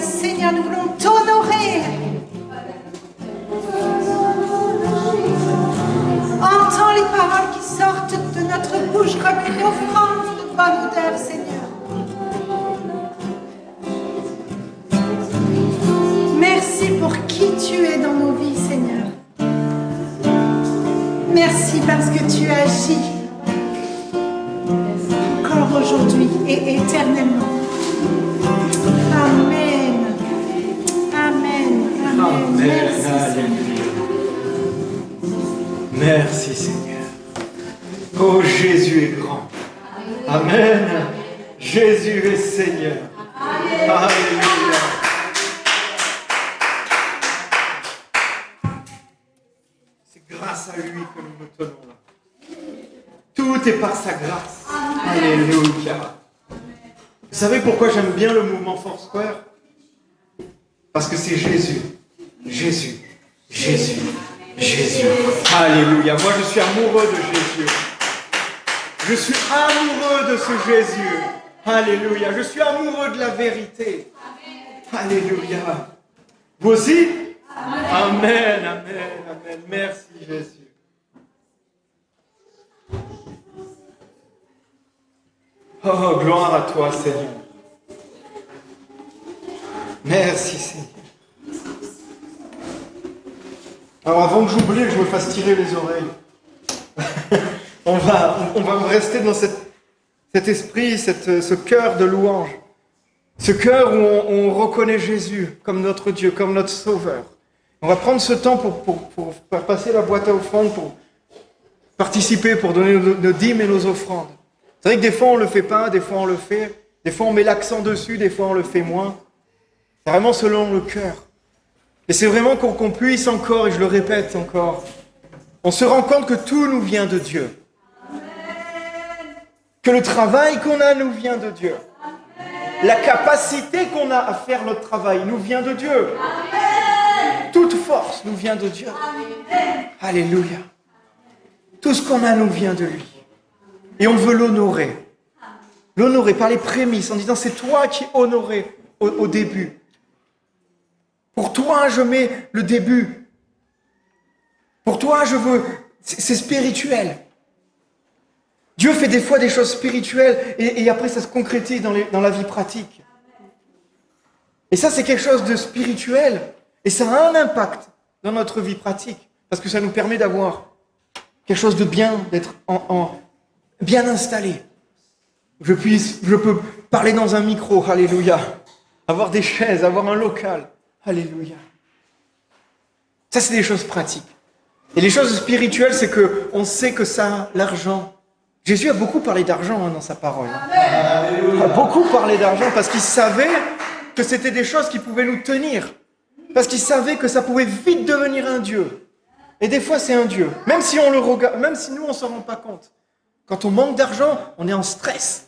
Seigneur, nous voulons t'honorer. Entends les paroles qui sortent de notre bouche comme une offrande de bonne odeur, Seigneur. Merci pour qui tu es dans nos vies, Seigneur. Merci parce que tu agis encore aujourd'hui et éternellement. Amen. Amen. Amen. Amen. Merci, Alléluia. Merci Seigneur. Oh, Jésus est grand. Amen. Jésus est Seigneur. Alléluia. C'est grâce à lui que nous nous tenons là. Tout est par sa grâce. Alléluia. Vous savez pourquoi j'aime bien le mouvement Foursquare? Parce que c'est Jésus. Jésus. Jésus. Jésus. Alléluia. Moi, je suis amoureux de Jésus. Je suis amoureux de ce Jésus. Alléluia. Je suis amoureux de la vérité. Alléluia. Vous aussi? Amen, amen, amen. Merci Jésus. Oh, gloire à toi, Seigneur. Merci, Seigneur. Alors, avant que j'oublie que je me fasse tirer les oreilles, on va rester dans cet esprit, ce cœur de louange. Ce cœur où on reconnaît Jésus comme notre Dieu, comme notre Sauveur. On va prendre ce temps pour faire passer la boîte à offrandes, pour participer, pour donner nos dîmes et nos offrandes. C'est vrai que des fois on ne le fait pas, des fois on le fait, des fois on met l'accent dessus, des fois on le fait moins. C'est vraiment selon le cœur. Et c'est vraiment qu'on puisse encore, et je le répète encore, on se rend compte que tout nous vient de Dieu. Que le travail qu'on a nous vient de Dieu. La capacité qu'on a à faire notre travail nous vient de Dieu. Toute force nous vient de Dieu. Alléluia. Tout ce qu'on a nous vient de lui. Et on veut l'honorer. L'honorer par les prémices, en disant c'est toi qui honorais au début. Pour toi, je mets le début. Pour toi, je veux... C'est spirituel. Dieu fait des fois des choses spirituelles et après ça se concrétise dans la vie pratique. Et ça, c'est quelque chose de spirituel. Et ça a un impact dans notre vie pratique. Parce que ça nous permet d'avoir quelque chose de bien, d'être bien installé. Je peux parler dans un micro, alléluia. Avoir des chaises, avoir un local, alléluia. Ça, c'est des choses pratiques. Et les choses spirituelles, c'est qu'on sait que ça, l'argent... Jésus a beaucoup parlé d'argent dans sa parole. Il a beaucoup parlé d'argent parce qu'il savait que c'était des choses qui pouvaient nous tenir. Parce qu'il savait que ça pouvait vite devenir un Dieu. Et des fois, c'est un Dieu. Même si on le regarde, même si nous, on ne s'en rend pas compte. Quand on manque d'argent, on est en stress.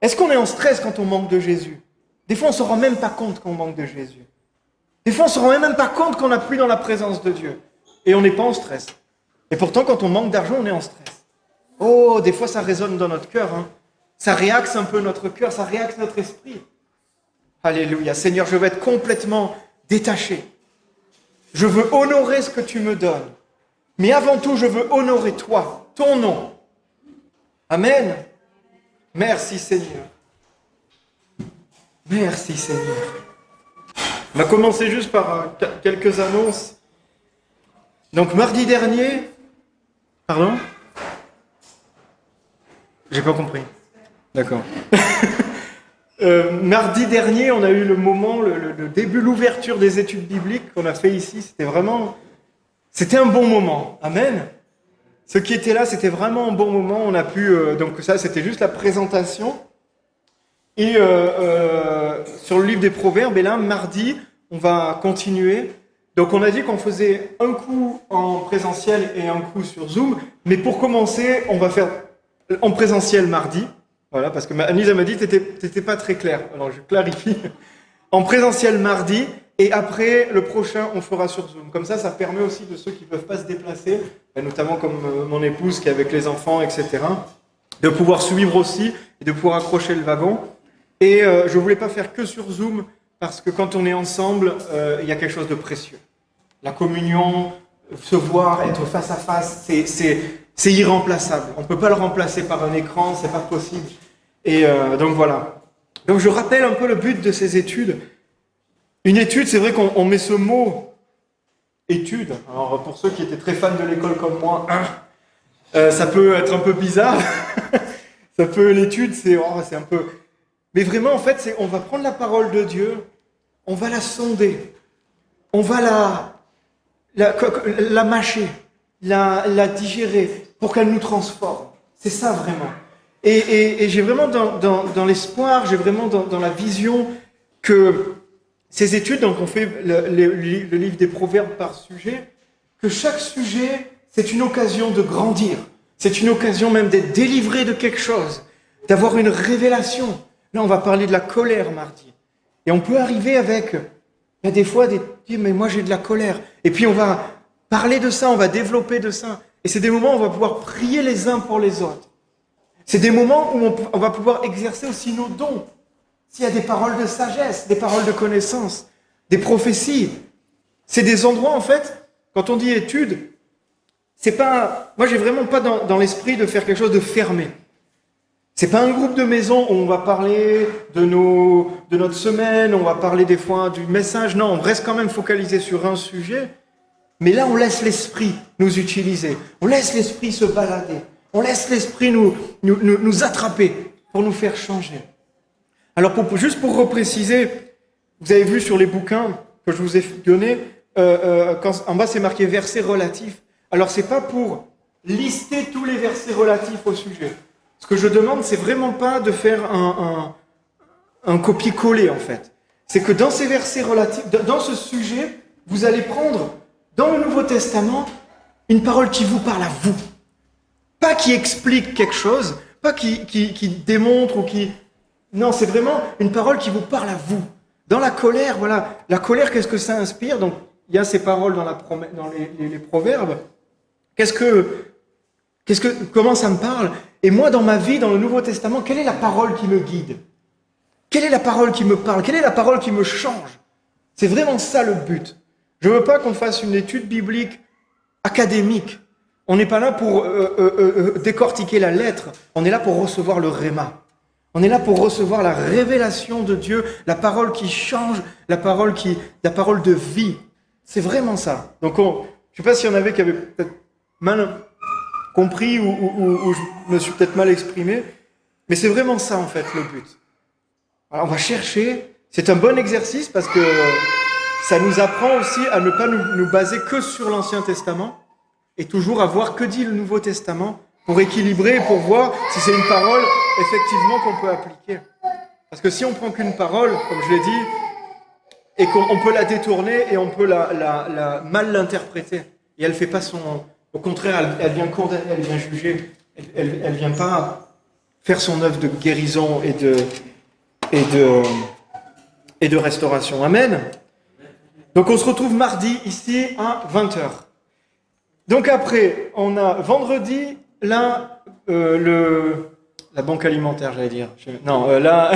Est-ce qu'on est en stress quand on manque de Jésus? Des fois, on ne se rend même pas compte qu'on manque de Jésus. Des fois, on ne se rend même pas compte qu'on n'a plus dans la présence de Dieu. Et on n'est pas en stress. Et pourtant, quand on manque d'argent, on est en stress. Oh, des fois, ça résonne dans notre cœur. Hein. Ça réaxe un peu notre cœur, ça réaxe notre esprit. Alléluia. Seigneur, je veux être complètement détaché. Je veux honorer ce que tu me donnes. Mais avant tout, je veux honorer toi, ton nom. Amen. Merci, Seigneur. Merci, Seigneur. On va commencer juste par quelques annonces. Donc, mardi dernier... Pardon ? J'ai pas compris. D'accord. Mardi dernier, on a eu le moment, le début, l'ouverture des études bibliques qu'on a fait ici. C'était un bon moment. Amen. Ceux qui étaient là, c'était vraiment un bon moment. On a pu, donc ça, c'était juste la présentation. Et sur le livre des Proverbes, et là, mardi, on va continuer. Donc on a dit qu'on faisait un coup en présentiel et un coup sur Zoom. Mais pour commencer, on va faire en présentiel mardi. Voilà, parce que Anise m'a dit que t'étais pas très clair. Alors je clarifie. En présentiel mardi, et après, le prochain, on fera sur Zoom. Comme ça permet aussi de ceux qui ne peuvent pas se déplacer, notamment comme mon épouse qui est avec les enfants, etc., de pouvoir suivre aussi et de pouvoir accrocher le wagon. Et je ne voulais pas faire que sur Zoom parce que quand on est ensemble, il y a quelque chose de précieux. La communion, se voir, être face à face, c'est irremplaçable. On ne peut pas le remplacer par un écran, c'est pas possible. Et donc voilà. Donc je rappelle un peu le but de ces études. Une étude, c'est vrai qu'on met ce mot étude. Alors pour ceux qui étaient très fans de l'école comme moi, ça peut être un peu bizarre. L'étude, c'est un peu. Mais vraiment, en fait, on va prendre la parole de Dieu, on va la sonder, on va la mâcher, la digérer pour qu'elle nous transforme. C'est ça vraiment. Et j'ai vraiment dans l'espoir, j'ai vraiment dans la vision que ces études, donc on fait le livre des Proverbes par sujet, que chaque sujet, c'est une occasion de grandir. C'est une occasion même d'être délivré de quelque chose, d'avoir une révélation. Là, on va parler de la colère mardi. Et on peut arriver avec, il y a des fois, mais moi j'ai de la colère. Et puis on va parler de ça, on va développer de ça. Et c'est des moments où on va pouvoir prier les uns pour les autres. C'est des moments où on va pouvoir exercer aussi nos dons. S'il y a des paroles de sagesse, des paroles de connaissance, des prophéties. C'est des endroits, en fait, quand on dit étude, c'est pas, moi j'ai vraiment pas dans l'esprit de faire quelque chose de fermé. C'est pas un groupe de maison où on va parler de notre semaine, on va parler des fois du message. Non, on reste quand même focalisé sur un sujet. Mais là, on laisse l'esprit nous utiliser. On laisse l'esprit se balader. On laisse l'esprit nous attraper pour nous faire changer. Alors, juste pour repréciser, vous avez vu sur les bouquins que je vous ai donnés, en bas c'est marqué versets relatifs. Alors, c'est pas pour lister tous les versets relatifs au sujet. Ce que je demande, c'est vraiment pas de faire un copier-coller, en fait. C'est que dans ces versets relatifs, dans ce sujet, vous allez prendre, dans le Nouveau Testament, une parole qui vous parle à vous. Pas qui explique quelque chose, pas qui démontre ou qui... Non, c'est vraiment une parole qui vous parle à vous. Dans la colère, voilà. La colère, qu'est-ce que ça inspire? Donc, il y a ces paroles dans les proverbes. Comment ça me parle? Et moi, dans ma vie, dans le Nouveau Testament, quelle est la parole qui me guide? Quelle est la parole qui me parle? Quelle est la parole qui me change? C'est vraiment ça le but. Je ne veux pas qu'on fasse une étude biblique académique. On n'est pas là pour décortiquer la lettre. On est là pour recevoir le réma. On est là pour recevoir la révélation de Dieu, la parole qui change, la parole de vie. C'est vraiment ça. Donc, je ne sais pas s'il y en avait qui avaient peut-être mal compris ou je me suis peut-être mal exprimé, mais c'est vraiment ça en fait le but. Alors, on va chercher, c'est un bon exercice parce que ça nous apprend aussi à ne pas nous baser que sur l'Ancien Testament et toujours à voir que dit le Nouveau Testament pour équilibrer et pour voir si c'est une parole effectivement qu'on peut appliquer. Parce que si on prend qu'une parole, comme je l'ai dit, et qu'on peut la détourner et on peut la mal l'interpréter, et elle fait pas son... Au contraire, elle vient condamner, elle vient juger, elle vient pas faire son œuvre de guérison et de restauration. Amen. Donc on se retrouve mardi ici à 20h. Donc après, on a vendredi, là, la banque alimentaire, j'allais dire. Là,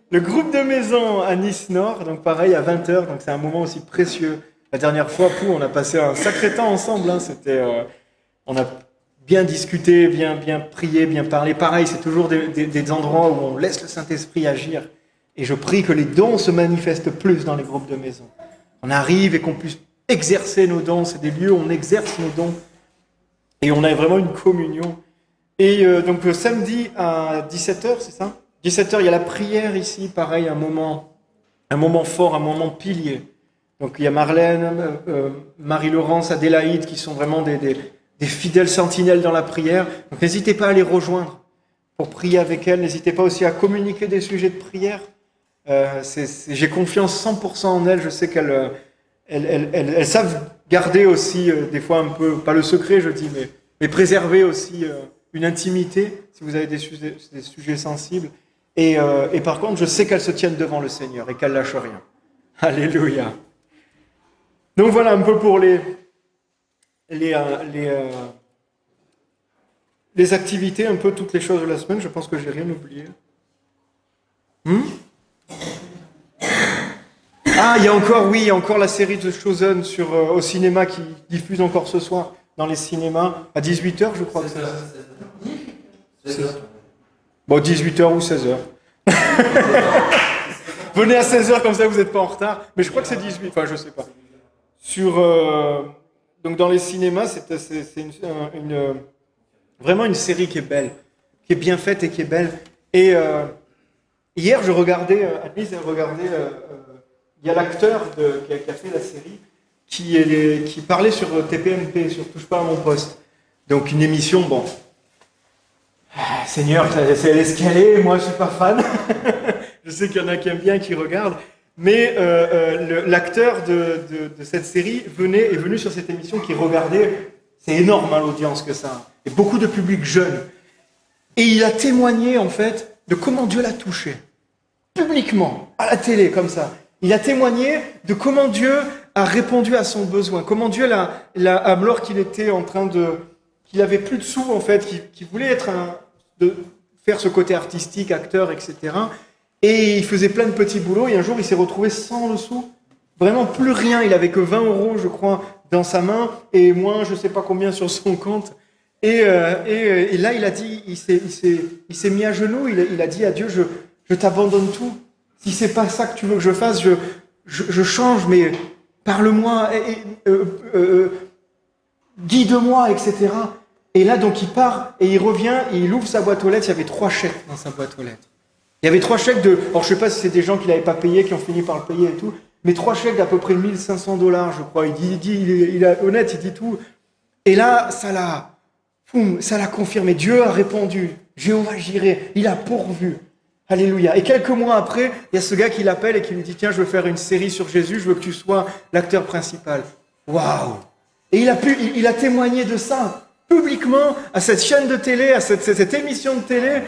le groupe de maison à Nice Nord, donc pareil à 20h, donc c'est un moment aussi précieux. La dernière fois, on a passé un sacré temps ensemble. Hein, on a bien discuté, bien prié, bien parlé. Pareil, c'est toujours des endroits où on laisse le Saint-Esprit agir. Et je prie que les dons se manifestent plus dans les groupes de maison. On arrive et qu'on puisse exercer nos dons. C'est des lieux où on exerce nos dons. Et on a vraiment une communion. Et donc samedi à 17h, c'est ça? 17h, il y a la prière ici. Pareil, un moment fort, un moment pilier. Donc il y a Marlène, Marie-Laurence, Adélaïde qui sont vraiment des fidèles sentinelles dans la prière. Donc n'hésitez pas à les rejoindre pour prier avec elles. N'hésitez pas aussi à communiquer des sujets de prière. J'ai confiance 100% en elles. Je sais qu'elles savent garder aussi des fois un peu, pas le secret je dis, mais préserver aussi une intimité si vous avez des sujets sensibles. Et par contre, je sais qu'elles se tiennent devant le Seigneur et qu'elles lâchent rien. Alléluia. Donc voilà un peu pour les activités, un peu toutes les choses de la semaine. Je pense que j'ai rien oublié. Ah, il y a encore la série de Chosen au cinéma qui diffuse encore ce soir dans les cinémas à 18h, je crois. 16h. Bon, 18h ou 16h. Venez à 16h, comme ça vous n'êtes pas en retard. Mais je crois que c'est 18, enfin je sais pas. Donc dans les cinémas, c'est vraiment une série qui est belle, qui est bien faite et qui est belle. Et hier, je regardais, Annelise regardait, il y a l'acteur qui a fait la série qui parlait sur TPMP, sur Touche pas à mon poste. Donc une émission, bon. Seigneur, c'est l'escalier, moi je suis pas fan. Je sais qu'il y en a qui aiment bien, qui regardent. Mais l'acteur de cette série est venu sur cette émission qui regardait. C'est énorme l'audience que ça a. Et beaucoup de public jeune. Et il a témoigné en fait de comment Dieu l'a touché. Publiquement, à la télé, comme ça. Il a témoigné de comment Dieu a répondu à son besoin. Comment Dieu alors qu'il était en train qu'il avait plus de sous en fait, qu'il voulait faire ce côté artistique, acteur, etc. Et il faisait plein de petits boulots et un jour il s'est retrouvé sans le sou. Vraiment plus rien, il avait que 20 € je crois dans sa main et moins je sais pas combien sur son compte. Et là il a dit, il s'est mis à genoux, il a dit à Dieu, je t'abandonne tout. Si c'est pas ça que tu veux que je fasse, je change, mais parle-moi, guide-moi, etc. Et là, donc, il part et il revient et il ouvre sa boîte aux lettres. Il y avait 3 chèques dans sa boîte aux lettres. Il y avait 3 chèques alors je sais pas si c'est des gens qui l'avaient pas payé, qui ont fini par le payer et tout, mais 3 chèques d'à peu près 1 500 $, je crois. Il est honnête, il dit tout. Et là, ça l'a confirmé. Dieu a répondu. Jéhovah Jireh, il a pourvu. Alléluia. Et quelques mois après, il y a ce gars qui l'appelle et qui lui dit, tiens, je veux faire une série sur Jésus, je veux que tu sois l'acteur principal. Waouh! Et il a témoigné de ça publiquement à cette chaîne de télé, à cette émission de télé,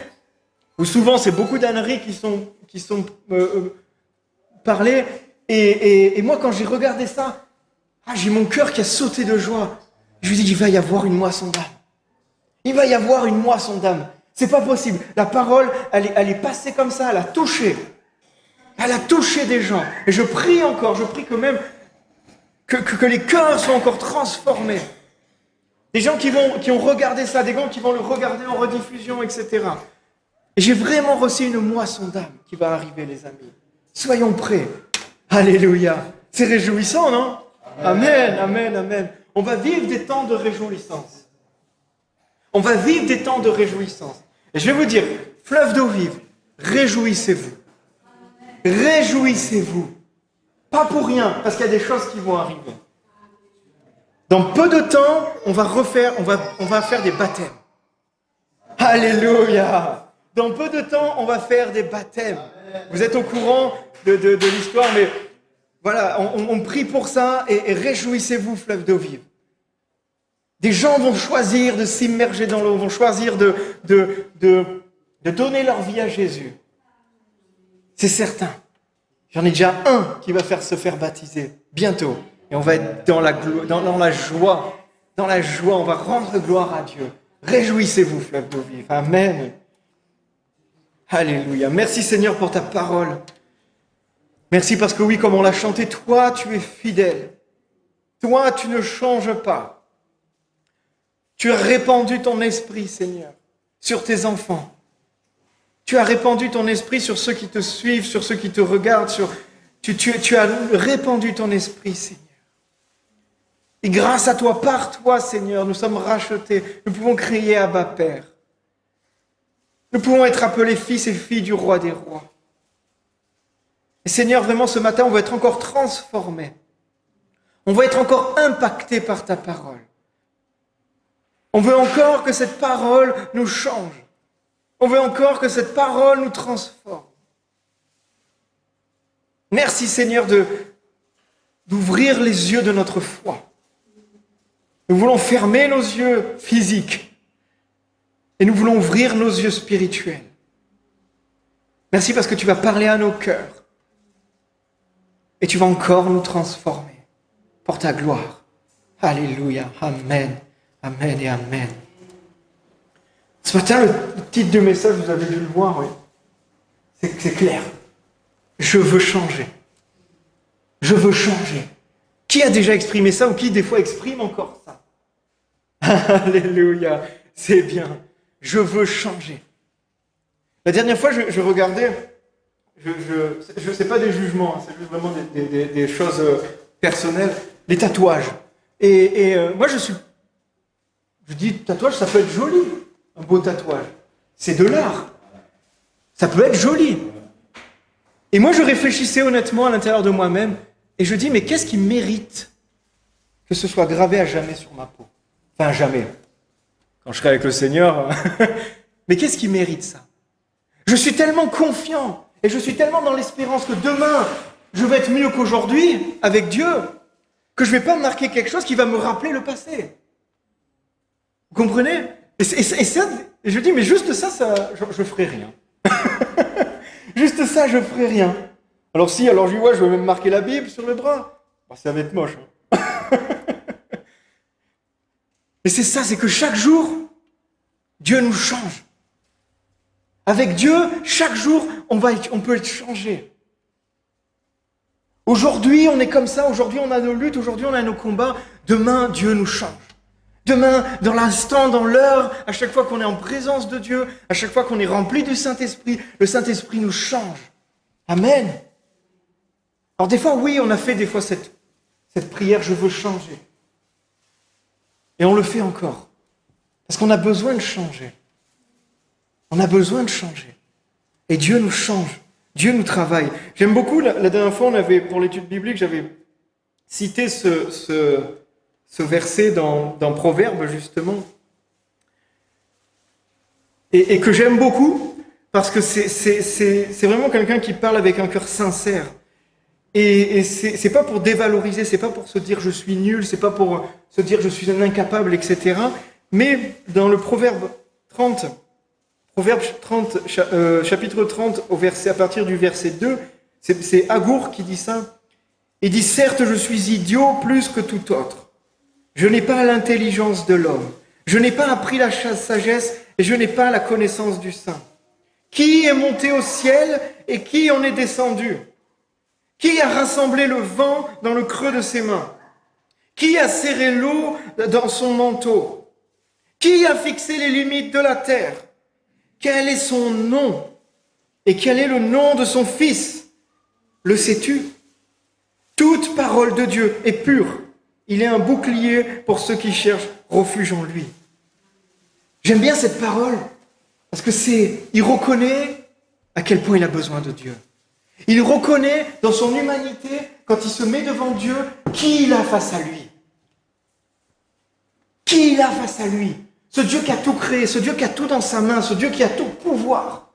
où souvent c'est beaucoup d'âneries qui sont parlées. Et moi, quand j'ai regardé ça, j'ai mon cœur qui a sauté de joie. Je lui dis, il va y avoir une moisson d'âme. Il va y avoir une moisson d'âme. C'est pas possible. La parole, elle est passée comme ça, elle a touché. Elle a touché des gens. Et je prie quand même que les cœurs soient encore transformés. Des gens qui ont regardé ça, des gens qui vont le regarder en rediffusion, etc. Et j'ai vraiment reçu une moisson d'âme qui va arriver, les amis. Soyons prêts. Alléluia. C'est réjouissant, non? Amen, amen, amen. On va vivre des temps de réjouissance. On va vivre des temps de réjouissance. Et je vais vous dire, fleuve d'eau vive, réjouissez-vous. Réjouissez-vous. Pas pour rien, parce qu'il y a des choses qui vont arriver. Dans peu de temps, on va faire des baptêmes. Alléluia. Dans peu de temps, on va faire des baptêmes. Vous êtes au courant de l'histoire, mais voilà, on prie pour ça et réjouissez-vous, fleuve d'eau vive. Des gens vont choisir de s'immerger dans l'eau, vont choisir de donner leur vie à Jésus. C'est certain. J'en ai déjà un qui va se faire baptiser bientôt. Et on va être dans la joie. Dans la joie, on va rendre gloire à Dieu. Réjouissez-vous, fleuve d'eau vive. Amen. Alléluia. Merci Seigneur pour ta parole. Merci parce que oui, comme on l'a chanté, toi tu es fidèle. Toi tu ne changes pas. Tu as répandu ton esprit, Seigneur, sur tes enfants. Tu as répandu ton esprit sur ceux qui te suivent, sur ceux qui te regardent. Tu as répandu ton esprit, Seigneur. Et grâce à toi, par toi, Seigneur, nous sommes rachetés. Nous pouvons crier Abba Père. Nous pouvons être appelés fils et filles du roi des rois. Et Seigneur, vraiment, ce matin, on va être encore transformés. On va être encore impactés par ta parole. On veut encore que cette parole nous change. On veut encore que cette parole nous transforme. Merci Seigneur d'ouvrir les yeux de notre foi. Nous voulons fermer nos yeux physiques et nous voulons ouvrir nos yeux spirituels. Merci parce que tu vas parler à nos cœurs et tu vas encore nous transformer pour ta gloire. Alléluia. Amen. Amen et amen. Ce matin, le titre du message, vous avez dû le voir, oui. C'est clair. Je veux changer. Je veux changer. Qui a déjà exprimé ça ou qui des fois exprime encore ça? Alléluia, c'est bien. Je veux changer. La dernière fois, je regardais, je sais pas des jugements, hein, c'est juste vraiment des choses personnelles, les tatouages. Moi, je dis, tatouage, ça peut être joli, un beau tatouage. C'est de l'art. Ça peut être joli. Et moi, je réfléchissais honnêtement à l'intérieur de moi-même, et je dis, mais qu'est-ce qui mérite que ce soit gravé à jamais sur ma peau? Enfin, jamais. Quand je serai avec le Seigneur. Mais qu'est-ce qui mérite ça? Je suis tellement confiant, et je suis tellement dans l'espérance que demain, je vais être mieux qu'aujourd'hui, avec Dieu, que je ne vais pas marquer quelque chose qui va me rappeler le passé. Vous comprenez? Et ça, je dis, mais juste ça je ferai rien. Juste ça, je ferai rien. Alors je lui vois, je vais même marquer la Bible sur le bras. Bah, ça va être moche. Hein. Mais c'est ça, c'est que chaque jour, Dieu nous change. Avec Dieu, chaque jour, on peut être changé. Aujourd'hui, on est comme ça. Aujourd'hui, on a nos luttes. Aujourd'hui, on a nos combats. Demain, Dieu nous change. Demain, dans l'instant, dans l'heure, à chaque fois qu'on est en présence de Dieu, à chaque fois qu'on est rempli du Saint-Esprit, le Saint-Esprit nous change. Amen. Alors des fois, oui, on a fait des fois cette prière, je veux changer. Et on le fait encore. Parce qu'on a besoin de changer. On a besoin de changer. Et Dieu nous change. Dieu nous travaille. J'aime beaucoup, la dernière fois, pour l'étude biblique, j'avais cité ce verset dans Proverbes, justement. Et que j'aime beaucoup, parce que c'est vraiment quelqu'un qui parle avec un cœur sincère. Et c'est pas pour dévaloriser, c'est pas pour se dire je suis nul, c'est pas pour se dire je suis un incapable, etc. Mais dans le Proverbe 30, chapitre 30, à partir du verset 2, c'est Agour qui dit ça. Il dit, certes, je suis idiot plus que tout autre. Je n'ai pas l'intelligence de l'homme. Je n'ai pas appris la sagesse et je n'ai pas la connaissance du saint. Qui est monté au ciel et qui en est descendu? Qui a rassemblé le vent dans le creux de ses mains? Qui a serré l'eau dans son manteau? Qui a fixé les limites de la terre? Quel est son nom? Et quel est le nom de son fils? Le sais-tu? Toute parole de Dieu est pure. Il est un bouclier pour ceux qui cherchent refuge en lui. J'aime bien cette parole parce que il reconnaît à quel point il a besoin de Dieu. Il reconnaît dans son humanité, quand il se met devant Dieu, qui il a face à lui. Qui il a face à lui. Ce Dieu qui a tout créé, ce Dieu qui a tout dans sa main, ce Dieu qui a tout pouvoir.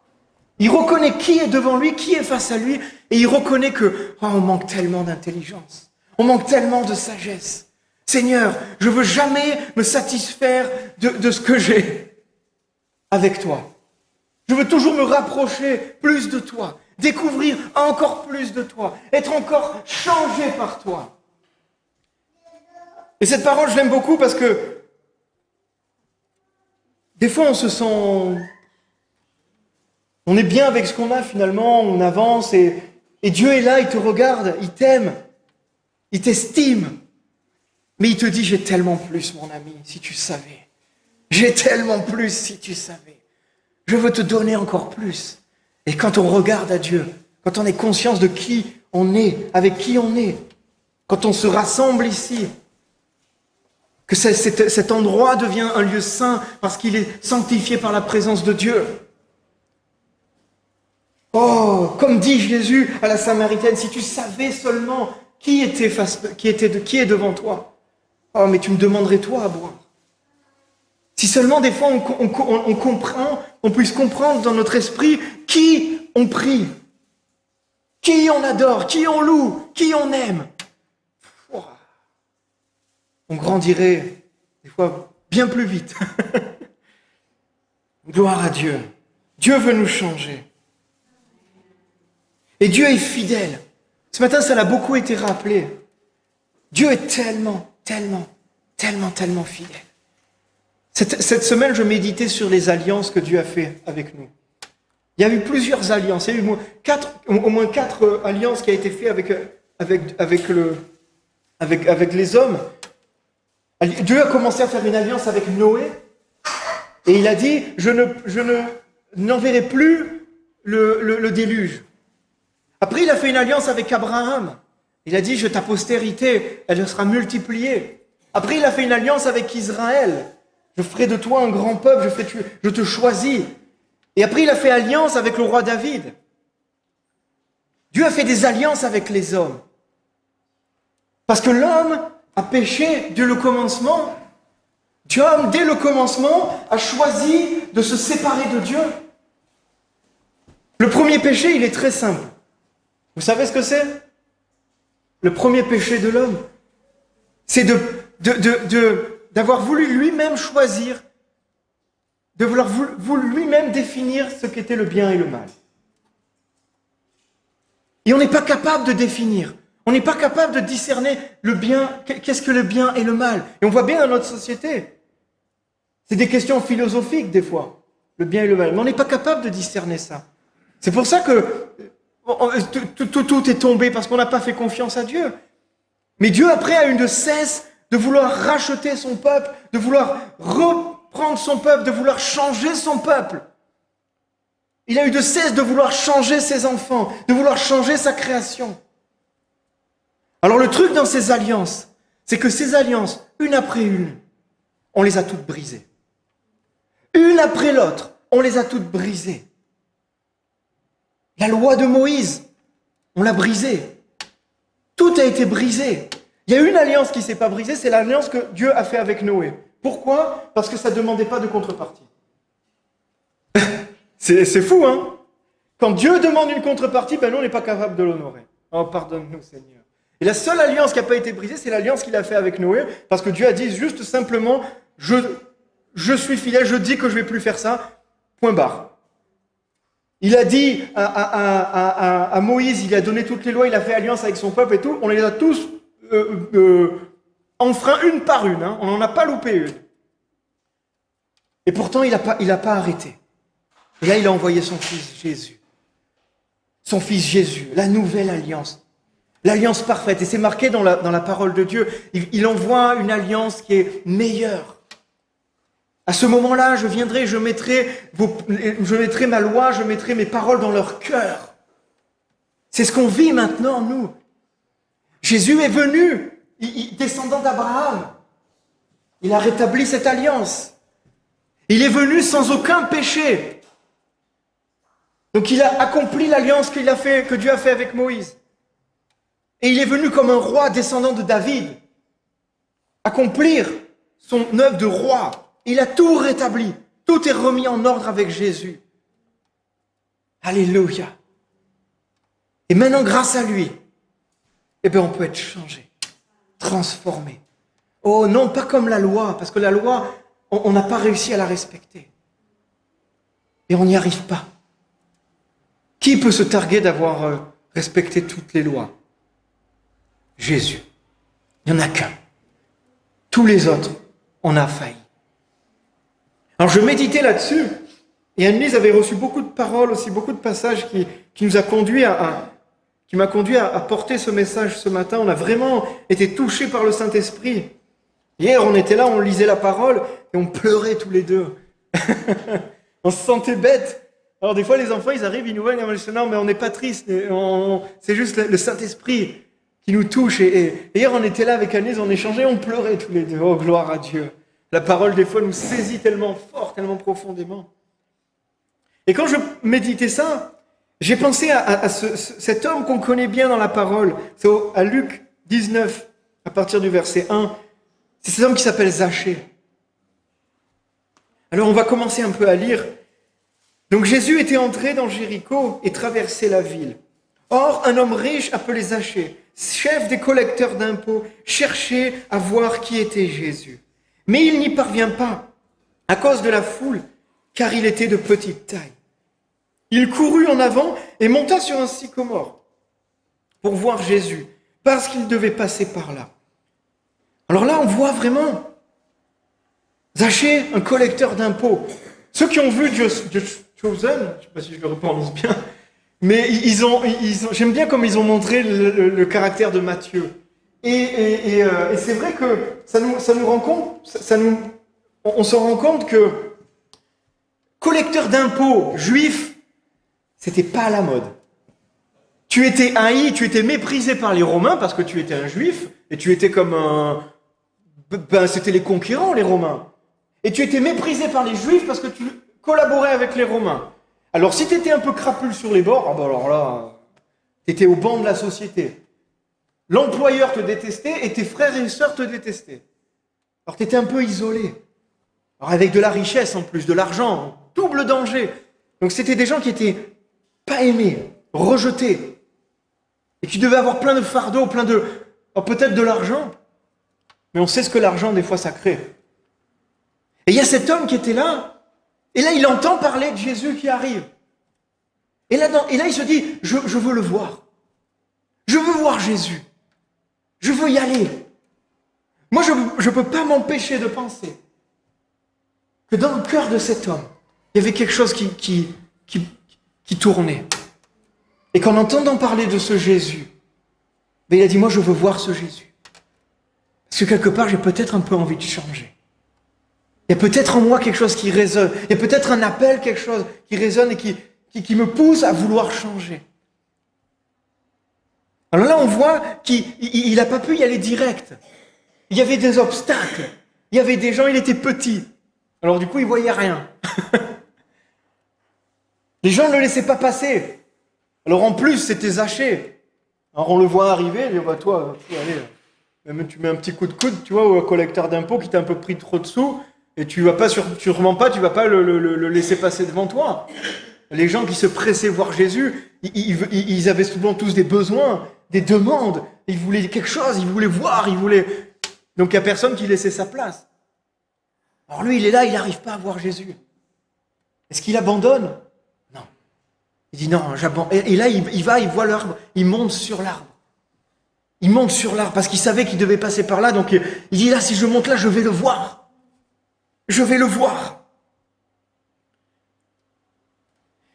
Il reconnaît qui est devant lui, qui est face à lui, et il reconnaît que on manque tellement d'intelligence, on manque tellement de sagesse. Seigneur, je ne veux jamais me satisfaire de ce que j'ai avec toi. Je veux toujours me rapprocher plus de toi, découvrir encore plus de toi, être encore changé par toi. Et cette parole, je l'aime beaucoup parce que des fois, on se sent... On est bien avec ce qu'on a finalement, on avance et Dieu est là, il te regarde, il t'aime, il t'estime. Mais il te dit, j'ai tellement plus, mon ami, si tu savais. J'ai tellement plus, si tu savais. Je veux te donner encore plus. Et quand on regarde à Dieu, quand on est conscience de qui on est, avec qui on est, quand on se rassemble ici, que cet endroit devient un lieu saint parce qu'il est sanctifié par la présence de Dieu. Oh, comme dit Jésus à la Samaritaine, si tu savais seulement qui est devant toi, oh, mais tu me demanderais toi à boire. Si seulement des fois on comprend, on puisse comprendre dans notre esprit qui on prie, qui on adore, qui on loue, qui on aime. Oh, on grandirait des fois bien plus vite. Gloire à Dieu. Dieu veut nous changer. Et Dieu est fidèle. Ce matin, ça l'a beaucoup été rappelé. Dieu est tellement, tellement, tellement, tellement fidèle. Cette semaine, je méditais sur les alliances que Dieu a fait avec nous. Il y a eu plusieurs alliances. Il y a eu au moins 4 alliances qui ont été faites avec les hommes. Dieu a commencé à faire une alliance avec Noé et il a dit, je n'enverrai plus le déluge. Après, il a fait une alliance avec Abraham. Il a dit, ta postérité, elle sera multipliée. Après, il a fait une alliance avec Israël. Je ferai de toi un grand peuple, je te choisis. Et après, il a fait alliance avec le roi David. Dieu a fait des alliances avec les hommes. Parce que l'homme a péché dès le commencement. Dieu, dès le commencement, a choisi de se séparer de Dieu. Le premier péché, il est très simple. Vous savez ce que c'est? Le premier péché de l'homme, c'est d'avoir voulu lui-même choisir, de vouloir lui-même définir ce qu'était le bien et le mal. Et on n'est pas capable de définir, on n'est pas capable de discerner le bien, qu'est-ce que le bien et le mal. Et on voit bien dans notre société, c'est des questions philosophiques des fois, le bien et le mal, mais on n'est pas capable de discerner ça. C'est pour ça que tout est tombé, parce qu'on n'a pas fait confiance à Dieu. Mais Dieu, après, a eu de cesse de vouloir racheter son peuple, de vouloir reprendre son peuple, de vouloir changer son peuple. Il a eu de cesse de vouloir changer ses enfants, de vouloir changer sa création. Alors le truc dans ces alliances, c'est que ces alliances, une après une, on les a toutes brisées. Une après l'autre, on les a toutes brisées. La loi de Moïse, on l'a brisée. Tout a été brisé. Il y a une alliance qui ne s'est pas brisée, c'est l'alliance que Dieu a fait avec Noé. Pourquoi? Parce que ça ne demandait pas de contrepartie. C'est fou, hein? Quand Dieu demande une contrepartie, nous, on n'est pas capable de l'honorer. Oh, pardonne-nous, Seigneur. Et la seule alliance qui n'a pas été brisée, c'est l'alliance qu'il a fait avec Noé, parce que Dieu a dit juste simplement, je suis fidèle, je dis que je ne vais plus faire ça, point barre. Il a dit à Moïse, il a donné toutes les lois, il a fait alliance avec son peuple et tout, on les a tous enfreints une par une, hein, on n'en a pas loupé une. Et pourtant, il n'a pas arrêté. Et là, il a envoyé son fils Jésus. Son fils Jésus, la nouvelle alliance. L'alliance parfaite. Et c'est marqué dans la parole de Dieu. Il envoie une alliance qui est meilleure. À ce moment-là, je viendrai, je mettrai ma loi, je mettrai mes paroles dans leur cœur. C'est ce qu'on vit maintenant, nous. Jésus est venu, descendant d'Abraham. Il a rétabli cette alliance. Il est venu sans aucun péché. Donc il a accompli l'alliance que Dieu a fait avec Moïse. Et il est venu comme un roi descendant de David, accomplir son œuvre de roi. Il a tout rétabli. Tout est remis en ordre avec Jésus. Alléluia. Et maintenant, grâce à lui, on peut être changé, transformé. Oh non, pas comme la loi, parce que la loi, on n'a pas réussi à la respecter. Et on n'y arrive pas. Qui peut se targuer d'avoir respecté toutes les lois? Jésus. Il n'y en a qu'un. Tous les autres, on a failli. Alors je méditais là-dessus, et Anne-Lise avait reçu beaucoup de paroles, aussi beaucoup de passages qui m'a conduit à porter ce message ce matin. On a vraiment été touchés par le Saint-Esprit. Hier, on était là, on lisait la parole, et on pleurait tous les deux. On se sentait bêtes. Alors des fois, les enfants, ils arrivent, ils nous voient, ils disent « Non, mais on n'est pas tristes, c'est juste le Saint-Esprit qui nous touche. » Et hier, on était là avec Anne-Lise, on échangeait, on pleurait tous les deux. Oh, gloire à Dieu. La parole, des fois, nous saisit tellement fort, tellement profondément. Et quand je méditais ça, j'ai pensé à cet homme qu'on connaît bien dans la parole. C'est à Luc 19, à partir du verset 1. C'est cet homme qui s'appelle Zachée. Alors, on va commencer un peu à lire. Donc, Jésus était entré dans Jéricho et traversait la ville. Or, un homme riche appelé Zachée, chef des collecteurs d'impôts, cherchait à voir qui était Jésus. Mais il n'y parvient pas, à cause de la foule, car il était de petite taille. Il courut en avant et monta sur un sycomore pour voir Jésus, parce qu'il devait passer par là. Alors là, on voit vraiment Zachée, un collecteur d'impôts. Ceux qui ont vu The Chosen, je ne sais pas si je le prononce bien, Mais j'aime bien comme ils ont montré le caractère de Matthieu. Et c'est vrai que ça nous rend compte, on se rend compte que collecteur d'impôts juif, c'était pas à la mode. Tu étais haï, tu étais méprisé par les Romains parce que tu étais un juif, et tu étais comme c'était les conquérants, les Romains. Et tu étais méprisé par les juifs parce que tu collaborais avec les Romains. Alors si tu étais un peu crapule sur les bords, alors là, tu étais au banc de la société. L'employeur te détestait et tes frères et sœurs te détestaient. Alors tu étais un peu isolé. Alors avec de la richesse en plus, de l'argent, double danger. Donc c'était des gens qui étaient pas aimés, rejetés. Et tu devais avoir plein de fardeaux, peut-être de l'argent. Mais on sait ce que l'argent, des fois, ça crée. Et il y a cet homme qui était là, et là, il entend parler de Jésus qui arrive. Et là, il se dit, je veux le voir. Je veux voir Jésus. Je veux y aller. Moi, je ne peux pas m'empêcher de penser que dans le cœur de cet homme, il y avait quelque chose qui tournait. Et qu'en entendant parler de ce Jésus, il a dit, moi, je veux voir ce Jésus. Parce que quelque part, j'ai peut-être un peu envie de changer. Il y a peut-être en moi quelque chose qui résonne. Il y a peut-être un appel, quelque chose qui résonne et qui me pousse à vouloir changer. Alors là, on voit qu'il n'a pas pu y aller direct. Il y avait des obstacles. Il y avait des gens, il était petit. Alors du coup, il ne voyait rien. Les gens ne le laissaient pas passer. Alors en plus, c'était Zachée. Alors on le voit arriver, il dit, bah toi, allez, même tu mets un petit coup de coude, tu vois, au collecteur d'impôts qui t'a un peu pris trop de sous, et tu vas pas tu vas pas le laisser passer devant toi. Les gens qui se pressaient voir Jésus, ils avaient souvent tous des besoins, des demandes, ils voulaient quelque chose, ils voulaient voir, donc il n'y a personne qui laissait sa place. Alors lui, il est là, il n'arrive pas à voir Jésus. Est-ce qu'il abandonne? Non. Il dit non, j'abandonne. Et là, il voit l'arbre, il monte sur l'arbre. Il monte sur l'arbre parce qu'il savait qu'il devait passer par là, donc il dit là, si je monte là, je vais le voir. Je vais le voir.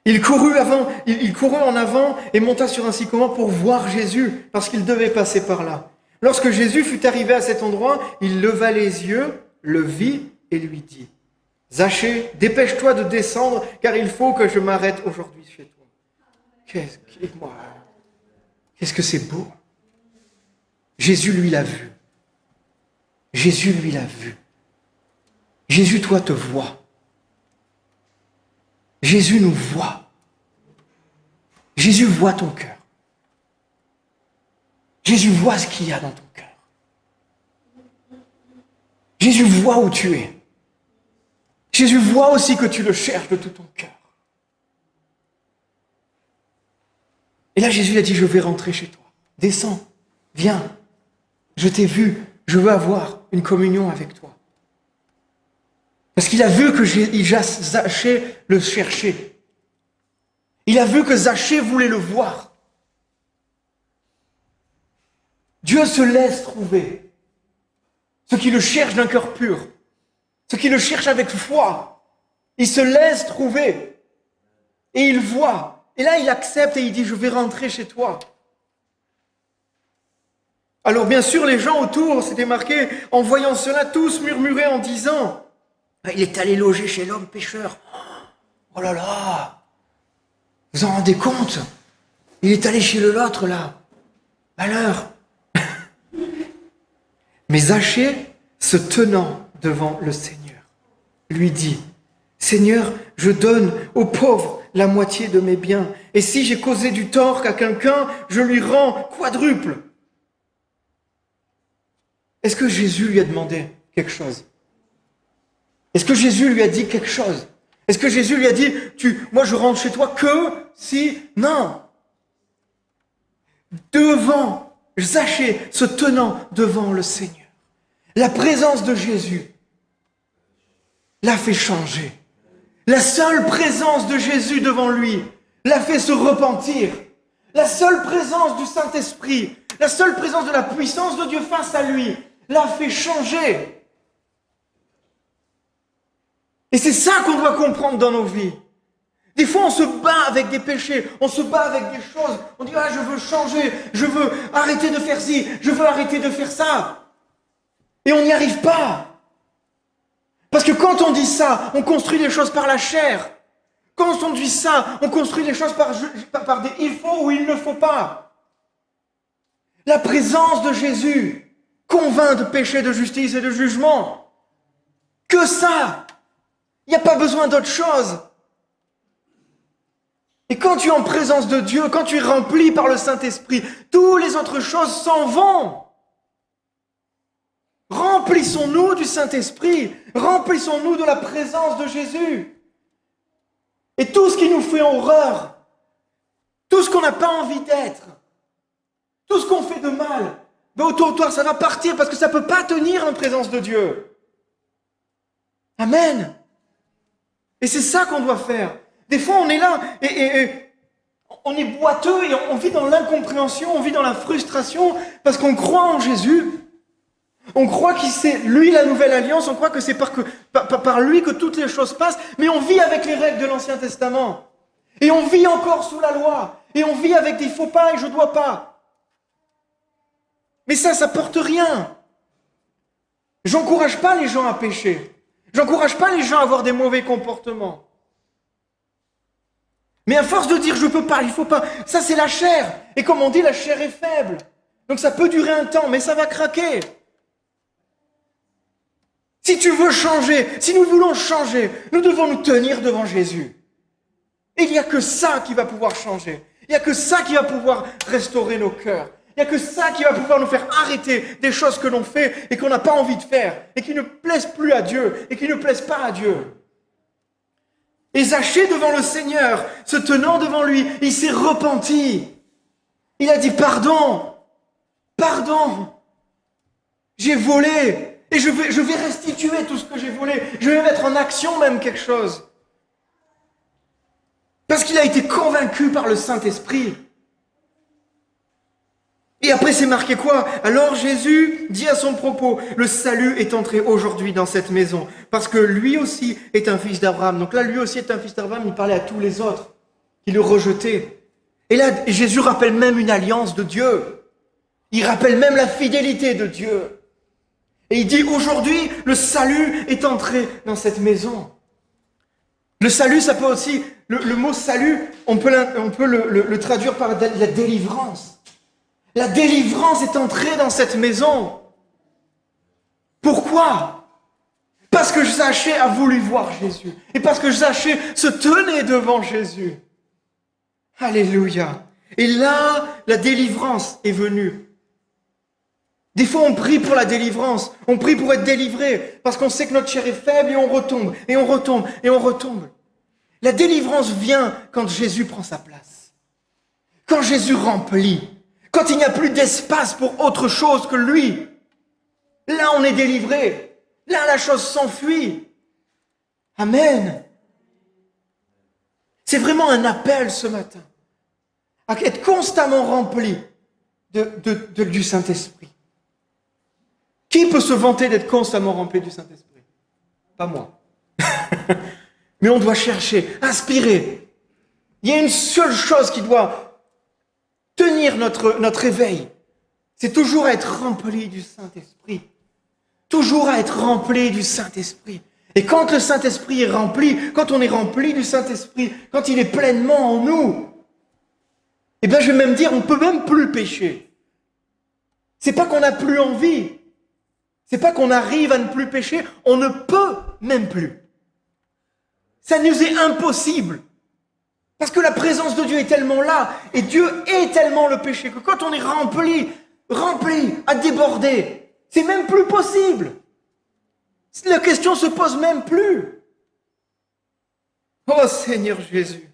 Il courut en avant et monta sur un sycomore pour voir Jésus, parce qu'il devait passer par là. Lorsque Jésus fut arrivé à cet endroit, il leva les yeux, le vit et lui dit, « Zachée, dépêche-toi de descendre, car il faut que je m'arrête aujourd'hui chez toi. » Qu'est-ce que c'est beau. Jésus, lui, l'a vu. Jésus, lui, l'a vu. Jésus, toi, te vois. Jésus nous voit. Jésus voit ton cœur. Jésus voit ce qu'il y a dans ton cœur. Jésus voit où tu es. Jésus voit aussi que tu le cherches de tout ton cœur. Et là, Jésus a dit, je vais rentrer chez toi. Descends, viens. Je t'ai vu, je veux avoir une communion avec toi. Parce qu'il a vu que Zachée le cherchait. Il a vu que Zachée voulait le voir. Dieu se laisse trouver. Ceux qui le cherchent d'un cœur pur. Ceux qui le cherchent avec foi. Il se laisse trouver. Et il voit. Et là, il accepte et il dit, je vais rentrer chez toi. Alors bien sûr, les gens autour, c'était marqué, en voyant cela, tous murmuraient en disant, il est allé loger chez l'homme pécheur. Oh là là, vous en rendez compte? Il est allé chez l'autre là. Malheur. Mais Zachée, se tenant devant le Seigneur, lui dit, Seigneur, je donne aux pauvres la moitié de mes biens. Et si j'ai causé du tort à quelqu'un, je lui rends quadruple. Est-ce que Jésus lui a demandé quelque chose? Est-ce que Jésus lui a dit quelque chose? Est-ce que Jésus lui a dit, moi je rentre chez toi que si... Non. Devant, Zachée, se tenant devant le Seigneur. La présence de Jésus l'a fait changer. La seule présence de Jésus devant lui l'a fait se repentir. La seule présence du Saint-Esprit, la seule présence de la puissance de Dieu face à lui l'a fait changer. Et c'est ça qu'on doit comprendre dans nos vies. Des fois, on se bat avec des péchés, on se bat avec des choses. On dit, ah, je veux changer, je veux arrêter de faire ci, je veux arrêter de faire ça. Et on n'y arrive pas. Parce que quand on dit ça, on construit des choses par la chair. Quand on dit ça, on construit des choses par des il faut ou il ne faut pas. La présence de Jésus convainc de péché, de justice et de jugement. Que ça. Il n'y a pas besoin d'autre chose. Et quand tu es en présence de Dieu, quand tu es rempli par le Saint-Esprit, toutes les autres choses s'en vont. Remplissons-nous du Saint-Esprit, remplissons-nous de la présence de Jésus. Et tout ce qui nous fait horreur, tout ce qu'on n'a pas envie d'être, tout ce qu'on fait de mal, autour de toi, ça va partir parce que ça ne peut pas tenir en présence de Dieu. Amen. Et c'est ça qu'on doit faire. Des fois, on est là et on est boiteux et on vit dans l'incompréhension, on vit dans la frustration parce qu'on croit en Jésus. On croit que c'est lui la nouvelle alliance, on croit que c'est par lui que toutes les choses passent, mais on vit avec les règles de l'Ancien Testament. Et on vit encore sous la loi. Et on vit avec des faux pas et je dois pas. Mais ça porte rien. J'encourage pas les gens à pécher. J'encourage pas les gens à avoir des mauvais comportements. Mais à force de dire je peux pas, il faut pas, ça c'est la chair. Et comme on dit, la chair est faible. Donc ça peut durer un temps, mais ça va craquer. Si tu veux changer, si nous voulons changer, nous devons nous tenir devant Jésus. Et il n'y a que ça qui va pouvoir changer. Il n'y a que ça qui va pouvoir restaurer nos cœurs. Il n'y a que ça qui va pouvoir nous faire arrêter des choses que l'on fait et qu'on n'a pas envie de faire et qui ne plaisent plus à Dieu et qui ne plaisent pas à Dieu. Et Zachée devant le Seigneur, se tenant devant lui, il s'est repenti. Il a dit pardon, pardon, j'ai volé et je vais restituer tout ce que j'ai volé. Je vais mettre en action même quelque chose. Parce qu'il a été convaincu par le Saint-Esprit. Et après c'est marqué quoi? Alors Jésus dit à son propos, le salut est entré aujourd'hui dans cette maison, parce que lui aussi est un fils d'Abraham. Donc là, lui aussi est un fils d'Abraham, il parlait à tous les autres qui le rejetaient. Et là, Jésus rappelle même une alliance de Dieu. Il rappelle même la fidélité de Dieu. Et il dit, aujourd'hui, le salut est entré dans cette maison. Le salut, ça peut aussi, le mot salut, on peut le traduire par la délivrance. La délivrance est entrée dans cette maison. Pourquoi? Parce que Zachée a voulu voir Jésus. Et parce que Zachée se tenait devant Jésus. Alléluia. Et là, la délivrance est venue. Des fois, on prie pour la délivrance. On prie pour être délivré. Parce qu'on sait que notre chair est faible et on retombe. Et on retombe. Et on retombe. La délivrance vient quand Jésus prend sa place. Quand Jésus remplit. Quand il n'y a plus d'espace pour autre chose que lui, là on est délivré. Là la chose s'enfuit. Amen. C'est vraiment un appel ce matin à être constamment rempli du Saint-Esprit. Qui peut se vanter d'être constamment rempli du Saint-Esprit? Pas moi. Mais on doit chercher, aspirer. Il y a une seule chose qui doit tenir notre éveil, c'est toujours à être rempli du Saint-Esprit. Toujours à être rempli du Saint-Esprit. Et quand le Saint-Esprit est rempli, quand on est rempli du Saint-Esprit, quand il est pleinement en nous, eh bien je vais même dire, on ne peut même plus pécher. C'est pas qu'on n'a plus envie. C'est pas qu'on arrive à ne plus pécher, on ne peut même plus. Ça nous est impossible. Parce que la présence de Dieu est tellement là, et Dieu est tellement le péché, que quand on est rempli, à déborder, c'est même plus possible. La question se pose même plus. Oh Seigneur Jésus.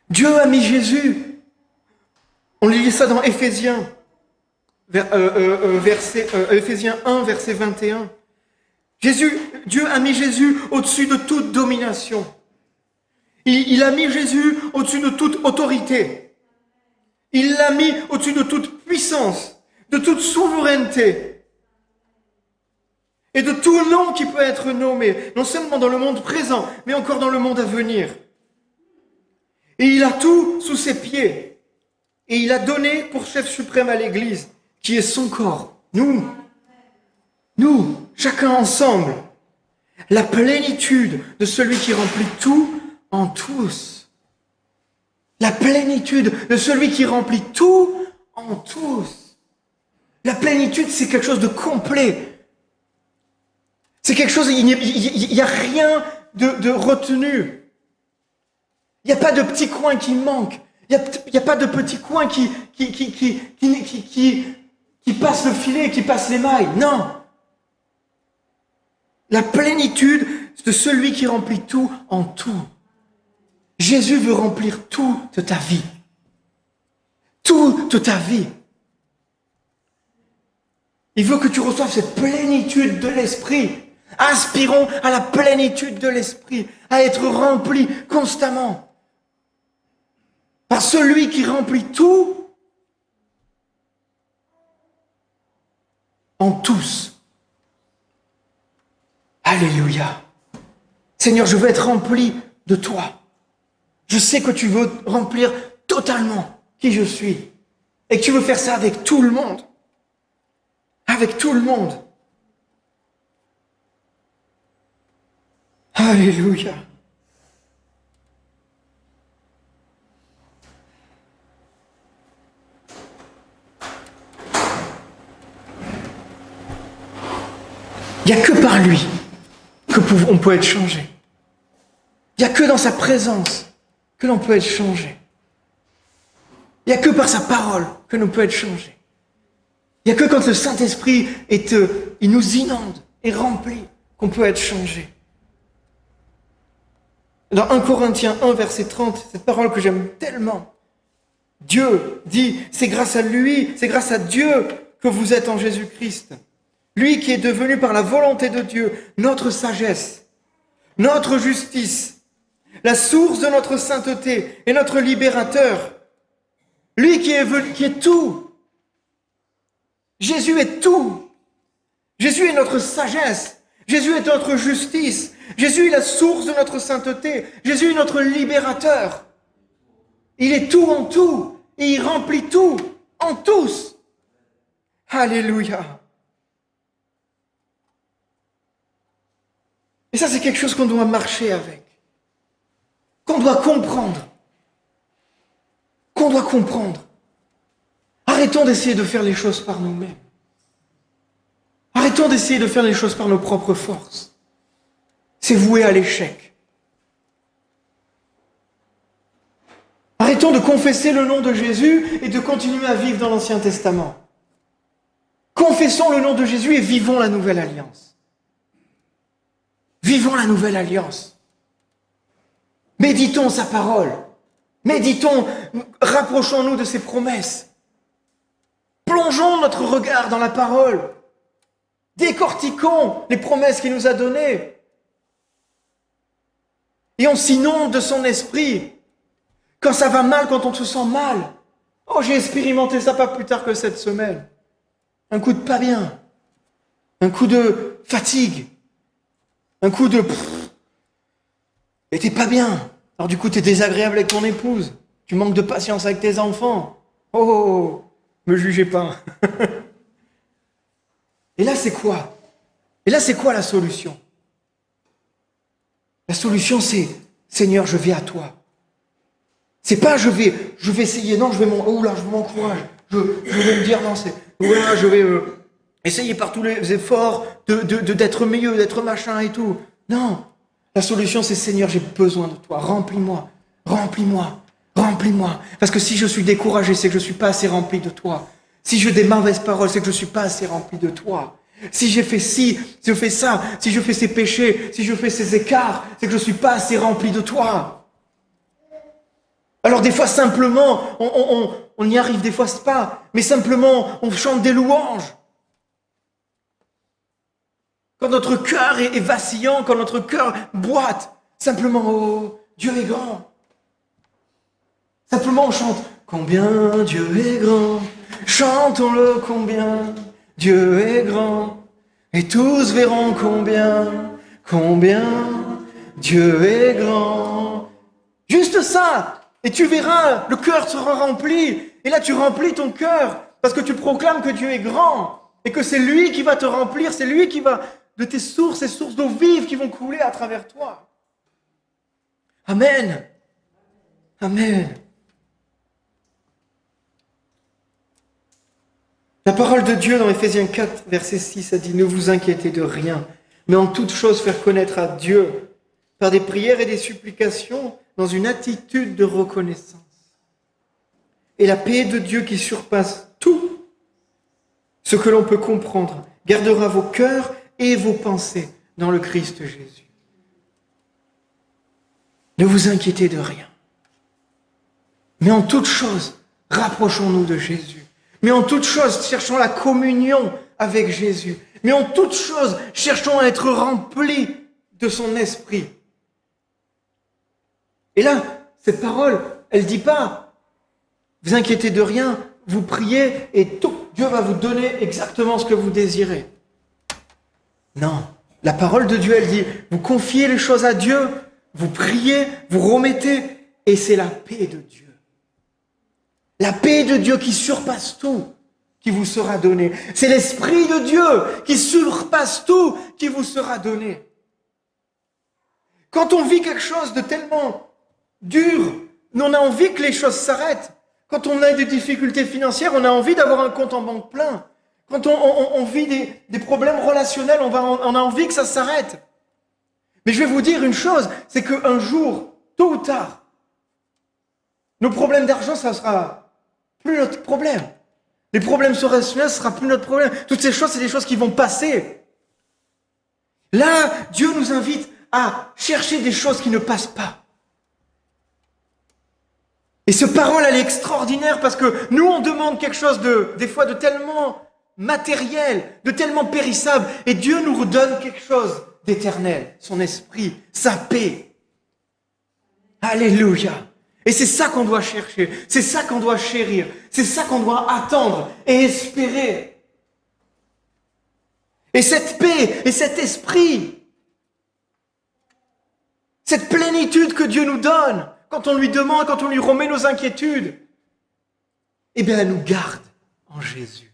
Dieu a mis Jésus. On lit ça dans Éphésiens, Éphésiens 1, verset 21. Dieu a mis Jésus au-dessus de toute domination. Il a mis Jésus au-dessus de toute autorité. Il l'a mis au-dessus de toute puissance, de toute souveraineté. et de tout nom qui peut être nommé, non seulement dans le monde présent, mais encore dans le monde à venir. Et il a tout sous ses pieds. Et il a donné pour chef suprême à l'Église, qui est son corps, nous, chacun ensemble, la plénitude de celui qui remplit tout en tous. La plénitude de celui qui remplit tout en tous. La plénitude, c'est quelque chose de complet. C'est quelque chose, il n'y a rien de retenu. Il n'y a pas de petits coins qui manquent. Il n'y a pas de petits coins qui passent le filet, qui passent les mailles. Non. La plénitude de celui qui remplit tout en tout. Jésus veut remplir toute ta vie. Toute ta vie. Il veut que tu reçoives cette plénitude de l'Esprit. Aspirons à la plénitude de l'Esprit, à être remplis constamment par celui qui remplit tout en tous. Alléluia. Seigneur, je veux être rempli de toi. Je sais que tu veux remplir totalement qui je suis et que tu veux faire ça avec tout le monde. Avec tout le monde. Alléluia. Il n'y a que par lui qu'on peut être changé. Il n'y a que dans sa présence que l'on peut être changé. Il n'y a que par sa parole que l'on peut être changé. Il n'y a que quand le Saint-Esprit il nous inonde et remplit qu'on peut être changé. Dans 1 Corinthiens 1, verset 30, cette parole que j'aime tellement, Dieu dit, c'est grâce à lui, c'est grâce à Dieu que vous êtes en Jésus-Christ. Lui qui est devenu par la volonté de Dieu notre sagesse, notre justice, la source de notre sainteté et notre libérateur. Lui qui est tout. Jésus est tout. Jésus est notre sagesse. Jésus est notre justice. Jésus est la source de notre sainteté. Jésus est notre libérateur. Il est tout en tout. Et il remplit tout en tous. Alléluia. Et ça, c'est quelque chose qu'on doit marcher avec. Qu'on doit comprendre. Qu'on doit comprendre. Arrêtons d'essayer de faire les choses par nous-mêmes. Arrêtons d'essayer de faire les choses par nos propres forces. C'est voué à l'échec. Arrêtons de confesser le nom de Jésus et de continuer à vivre dans l'Ancien Testament. Confessons le nom de Jésus et vivons la nouvelle alliance. Vivons la nouvelle alliance. Méditons sa parole. Méditons, rapprochons-nous de ses promesses. Plongeons notre regard dans la parole. Décortiquons les promesses qu'il nous a données. Et on s'inonde de son esprit. Quand ça va mal, quand on se sent mal. Oh, j'ai expérimenté ça pas plus tard que cette semaine. Un coup de pas bien. Un coup de fatigue. Un coup de... Et t'es pas bien. Alors du coup, t'es désagréable avec ton épouse. Tu manques de patience avec tes enfants. Oh, me jugez pas. Et là, c'est quoi? Et là, c'est quoi la solution? La solution, c'est Seigneur, je vais à toi. C'est pas je vais essayer, non, je m'encourage. Je vais me dire, non, je vais essayer par tous les efforts d'être mieux, d'être machin et tout. Non. La solution, c'est Seigneur, j'ai besoin de toi. Remplis-moi. Parce que si je suis découragé, c'est que je suis pas assez rempli de toi. Si je des mauvaises paroles, c'est que je suis pas assez rempli de toi. Si j'ai fait ci, si je fais ça, si je fais ces péchés, si je fais ces écarts, c'est que je suis pas assez rempli de toi. Alors des fois, simplement, on y arrive, des fois c'est pas, mais simplement, on chante des louanges. Quand notre cœur est vacillant, quand notre cœur boite, simplement, oh, Dieu est grand. Simplement, on chante, combien Dieu est grand, chantons-le combien Dieu est grand, Et tous verront combien Dieu est grand. Juste ça. Et tu verras, le cœur sera rempli. Et là, tu remplis ton cœur parce que tu proclames que Dieu est grand et que c'est lui qui va te remplir, c'est lui qui va, de tes sources, ces sources d'eau vive qui vont couler à travers toi. Amen. Amen. La parole de Dieu dans Éphésiens 4, verset 6, a dit « Ne vous inquiétez de rien, mais en toute chose faire connaître à Dieu, par des prières et des supplications, dans une attitude de reconnaissance. Et la paix de Dieu qui surpasse tout ce que l'on peut comprendre, gardera vos cœurs et vos pensées dans le Christ Jésus. » Ne vous inquiétez de rien. Mais en toute chose, rapprochons-nous de Jésus. Mais en toute chose, cherchons la communion avec Jésus. Mais en toute chose, cherchons à être remplis de son esprit. Et là, cette parole, elle ne dit pas, vous inquiétez de rien, vous priez et tout, Dieu va vous donner exactement ce que vous désirez. Non, la parole de Dieu, elle dit, vous confiez les choses à Dieu, vous priez, vous remettez, et c'est la paix de Dieu. La paix de Dieu qui surpasse tout, qui vous sera donnée. C'est l'Esprit de Dieu qui surpasse tout, qui vous sera donné. Quand on vit quelque chose de tellement dur, on a envie que les choses s'arrêtent. Quand on a des difficultés financières, on a envie d'avoir un compte en banque plein. Quand on vit des problèmes relationnels, on a envie que ça s'arrête. Mais je vais vous dire une chose, c'est qu'un jour, tôt ou tard, nos problèmes d'argent, ça sera plus notre problème. Les problèmes relationnels, ce sera plus notre problème. Toutes ces choses, c'est des choses qui vont passer. Là, Dieu nous invite à chercher des choses qui ne passent pas. Et cette parole, elle est extraordinaire parce que nous, on demande quelque chose des fois de tellement matériel, de tellement périssable. Et Dieu nous redonne quelque chose d'éternel, son esprit, sa paix. Alléluia. Et c'est ça qu'on doit chercher, c'est ça qu'on doit chérir, c'est ça qu'on doit attendre et espérer. Et cette paix et cet esprit, cette plénitude que Dieu nous donne, quand on lui demande, quand on lui remet nos inquiétudes, eh bien elle nous garde en Jésus.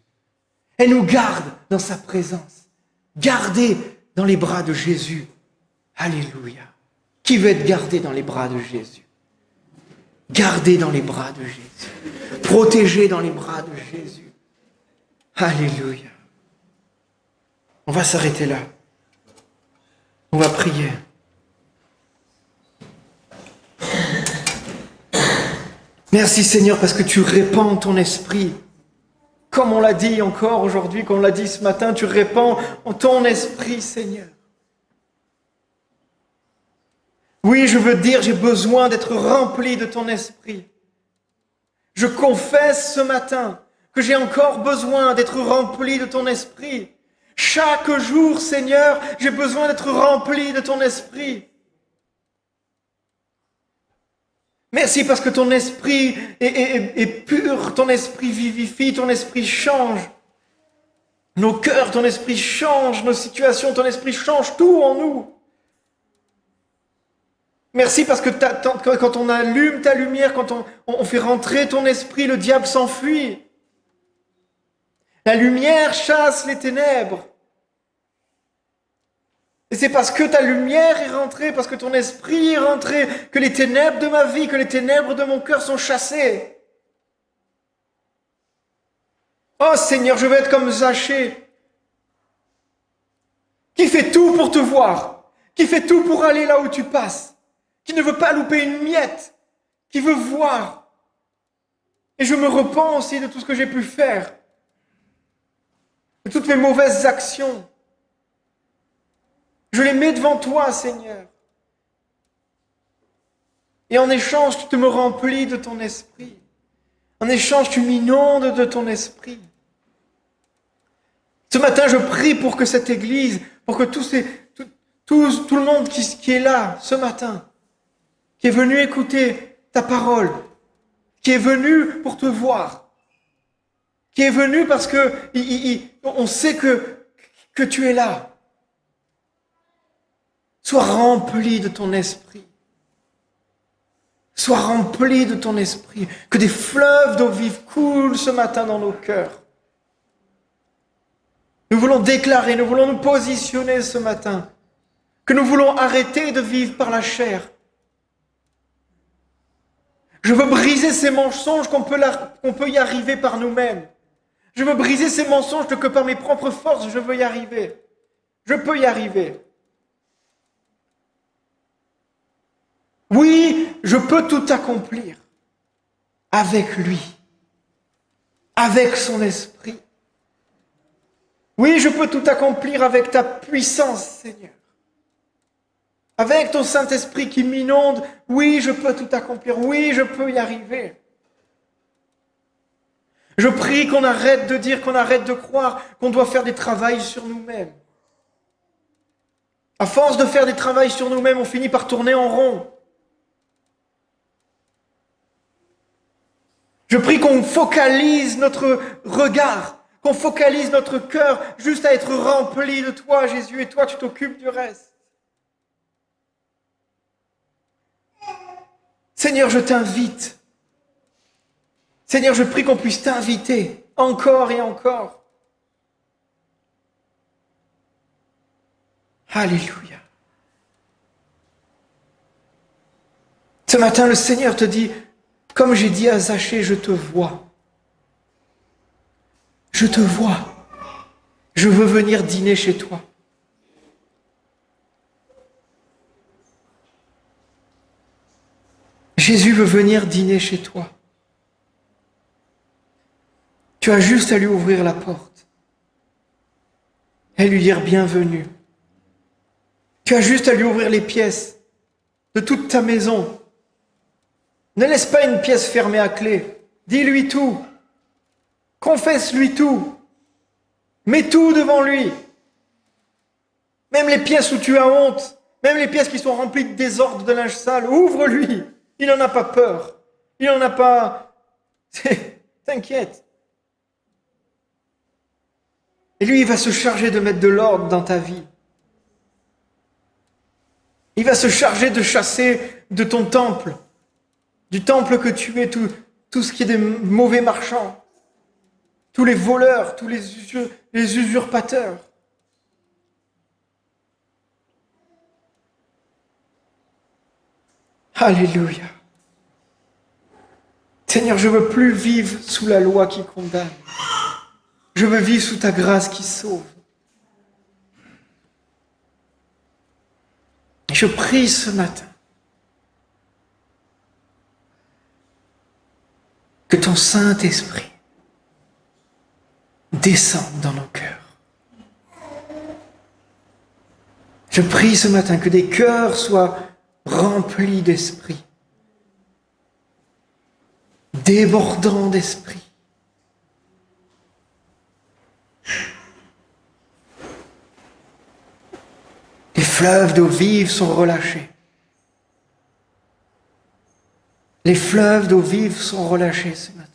Elle nous garde dans sa présence. Gardée dans les bras de Jésus. Alléluia. Qui veut être gardé dans les bras de Jésus? Gardé dans les bras de Jésus. Protégé dans les bras de Jésus. Alléluia. On va s'arrêter là. On va prier. Merci Seigneur parce que tu répands ton esprit. Comme on l'a dit encore aujourd'hui, comme on l'a dit ce matin, tu répands ton esprit Seigneur. Oui, je veux dire, j'ai besoin d'être rempli de ton esprit. Je confesse ce matin que j'ai encore besoin d'être rempli de ton esprit. Chaque jour, Seigneur, j'ai besoin d'être rempli de ton esprit. Merci parce que ton esprit est pur, ton esprit vivifie, ton esprit change. Nos cœurs, ton esprit change, nos situations, ton esprit change tout en nous. Merci parce que quand on allume ta lumière, quand on fait rentrer ton esprit, le diable s'enfuit. La lumière chasse les ténèbres. Et c'est parce que ta lumière est rentrée, parce que ton esprit est rentré, que les ténèbres de ma vie, que les ténèbres de mon cœur sont chassées. Oh Seigneur, je veux être comme Zachée, qui fait tout pour te voir, qui fait tout pour aller là où tu passes, qui ne veut pas louper une miette, qui veut voir. Et je me repens aussi de tout ce que j'ai pu faire, de toutes mes mauvaises actions. Je les mets devant toi, Seigneur. Et en échange, tu te me remplis de ton esprit. En échange, tu m'inondes de ton esprit. Ce matin, je prie pour que cette Église, pour que tout le monde qui est là ce matin, qui est venu écouter ta parole, qui est venu pour te voir, qui est venu parce que on sait que tu es là. Sois rempli de ton esprit. Sois rempli de ton esprit. Que des fleuves d'eau vive coulent ce matin dans nos cœurs. Nous voulons déclarer, nous voulons nous positionner ce matin. Que nous voulons arrêter de vivre par la chair. Je veux briser ces mensonges qu'on peut y arriver par nous-mêmes. Je veux briser ces mensonges que par mes propres forces, je veux y arriver. Je peux y arriver. Oui, je peux tout accomplir avec lui, avec son esprit. Oui, je peux tout accomplir avec ta puissance, Seigneur. Avec ton Saint-Esprit qui m'inonde, oui, je peux tout accomplir. Oui, je peux y arriver. Je prie qu'on arrête de dire, qu'on arrête de croire qu'on doit faire des travaux sur nous-mêmes. À force de faire des travaux sur nous-mêmes, on finit par tourner en rond. Je prie qu'on focalise notre regard, qu'on focalise notre cœur juste à être rempli de toi, Jésus, et toi, tu t'occupes du reste. Seigneur, je t'invite. Seigneur, je prie qu'on puisse t'inviter encore et encore. Alléluia. Ce matin, le Seigneur te dit, comme j'ai dit à Zachée, je te vois. Je te vois. Je veux venir dîner chez toi. Jésus veut venir dîner chez toi. Tu as juste à lui ouvrir la porte et lui dire bienvenue. Tu as juste à lui ouvrir les pièces de toute ta maison. Ne laisse pas une pièce fermée à clé. Dis-lui tout. Confesse-lui tout. Mets tout devant lui. Même les pièces où tu as honte, même les pièces qui sont remplies de désordre de linge sale, ouvre-lui. Il n'en a pas peur. Il n'en a pas... T'inquiète. Et lui, il va se charger de mettre de l'ordre dans ta vie. Il va se charger de chasser de ton temple, du temple que tu es, tout ce qui est des mauvais marchands, tous les voleurs, tous les usurpateurs. Alléluia. Seigneur, je ne veux plus vivre sous la loi qui condamne. Je veux vivre sous ta grâce qui sauve. Et je prie ce matin que ton Saint-Esprit descende dans nos cœurs. Je prie ce matin que des cœurs soient remplis d'esprit, débordants d'esprit. Les fleuves d'eau vive sont relâchés. Les fleuves d'eau vive sont relâchés ce matin.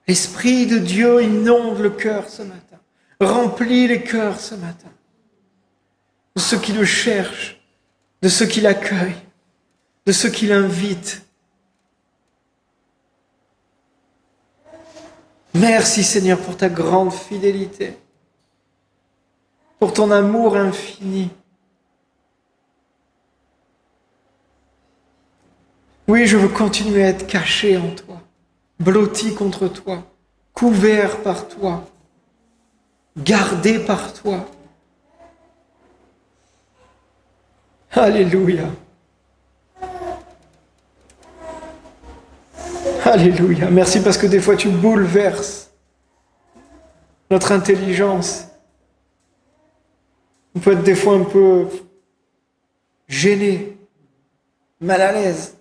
L'Esprit de Dieu inonde le cœur ce matin, remplit les cœurs ce matin. De ceux qui le cherchent, de ceux qui l'accueillent, de ceux qui l'invitent. Merci Seigneur pour ta grande fidélité, pour ton amour infini. Oui, je veux continuer à être caché en toi, blotti contre toi, couvert par toi, gardé par toi. Alléluia. Alléluia. Merci parce que des fois tu bouleverses notre intelligence. On peut être des fois un peu gêné, mal à l'aise.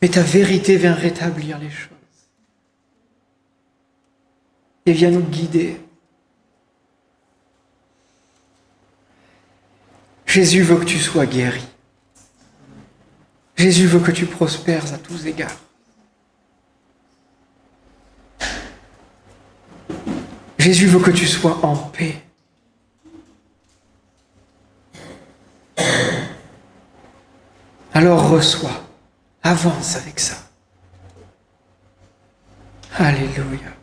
Mais ta vérité vient rétablir les choses. Et vient nous guider. Jésus veut que tu sois guéri. Jésus veut que tu prospères à tous égards. Jésus veut que tu sois en paix. Alors reçois, avance avec ça. Alléluia.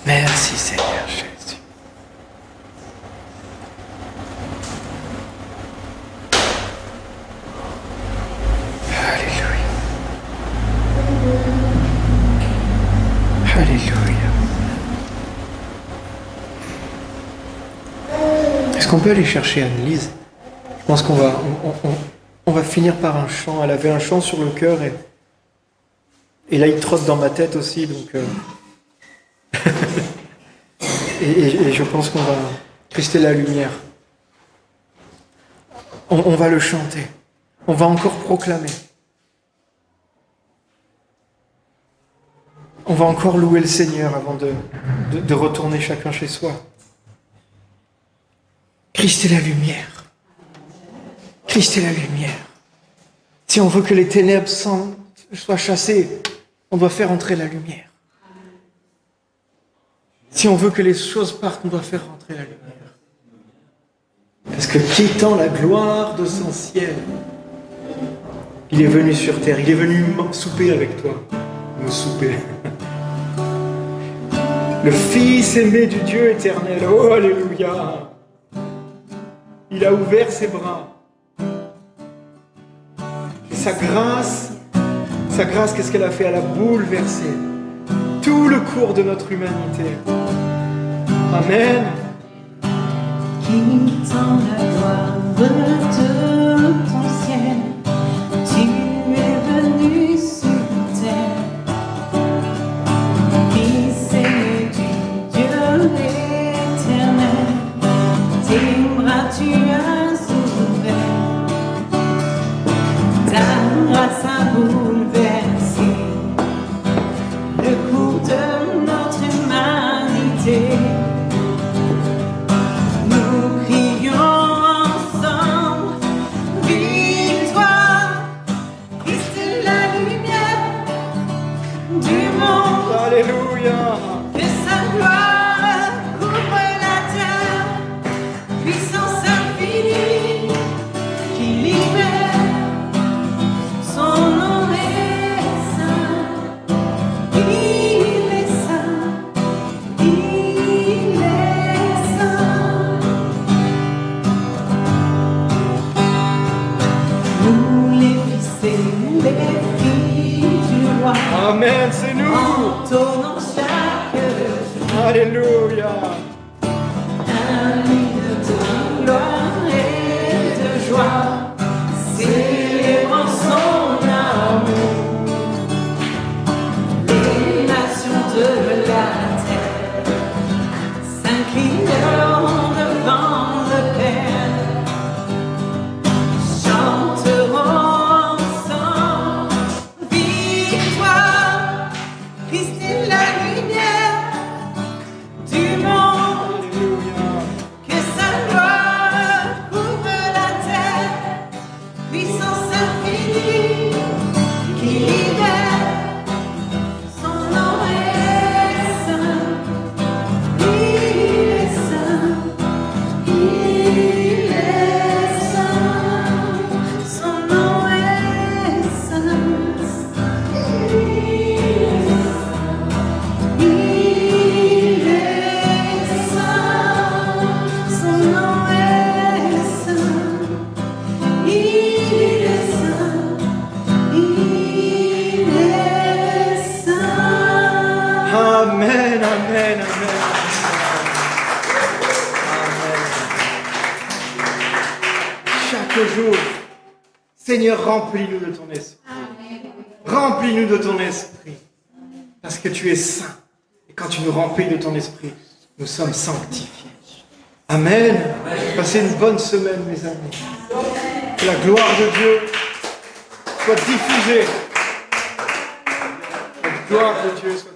Merci Seigneur Jésus. Alléluia. Alléluia. Est-ce qu'on peut aller chercher Anne-Lise? Je pense qu'on va finir par un chant. Elle avait un chant sur le cœur et là il trotte dans ma tête aussi, donc et je pense qu'on va Christer la lumière. On va le chanter. On va encore proclamer. On va encore louer le Seigneur avant de retourner chacun chez soi. Christ est la lumière. Christ est la lumière. Si on veut que les ténèbres soient chassées, on doit faire entrer la lumière. Si on veut que les choses partent, on doit faire entrer la lumière. Parce que quittant la gloire de son ciel, il est venu sur terre, il est venu souper avec toi. Me souper. Le Fils aimé du Dieu éternel. Oh, alléluia. Il a ouvert ses bras. Et sa grâce, qu'est-ce qu'elle a fait? Elle a bouleversé tout le cours de notre humanité. Amen. Quittant la gloire de ton ciel, tu es venu sur terre. Fils aimé du Dieu éternel, tes bras tu as ouverts. Ta grâce a bouleversé le cours de notre humanité. Alléluia. Que sa gloire couvre la terre, puissance infinie qui libère. Son nom est saint, il est saint, il est saint. Nous les fils et les filles du roi. Amen, c'est nous. Entonnons chaque jour Alléluia. un hymne de gloire et de joie, célébrant son amour. Les nations de la terre s'inclineront devant le Père, chanteront ensemble victoire. Christ est la lumière du monde, que sa gloire couvre la terre, puissance infinie qui libère. Son nom est saint, il est saint, il est saint. Son nom est saint, il est saint. Il est saint, son nom est saint, il est saint, il est saint. Amen, amen, amen. Amen. Chaque jour, Seigneur, remplis-nous de ton esprit. Remplis-nous de ton esprit. Parce que tu es saint. Et quand tu nous remplis de ton esprit, nous sommes sanctifiés. Amen. Passez une bonne semaine, mes amis. Que la gloire de Dieu soit diffusée. Que la gloire de Dieu soit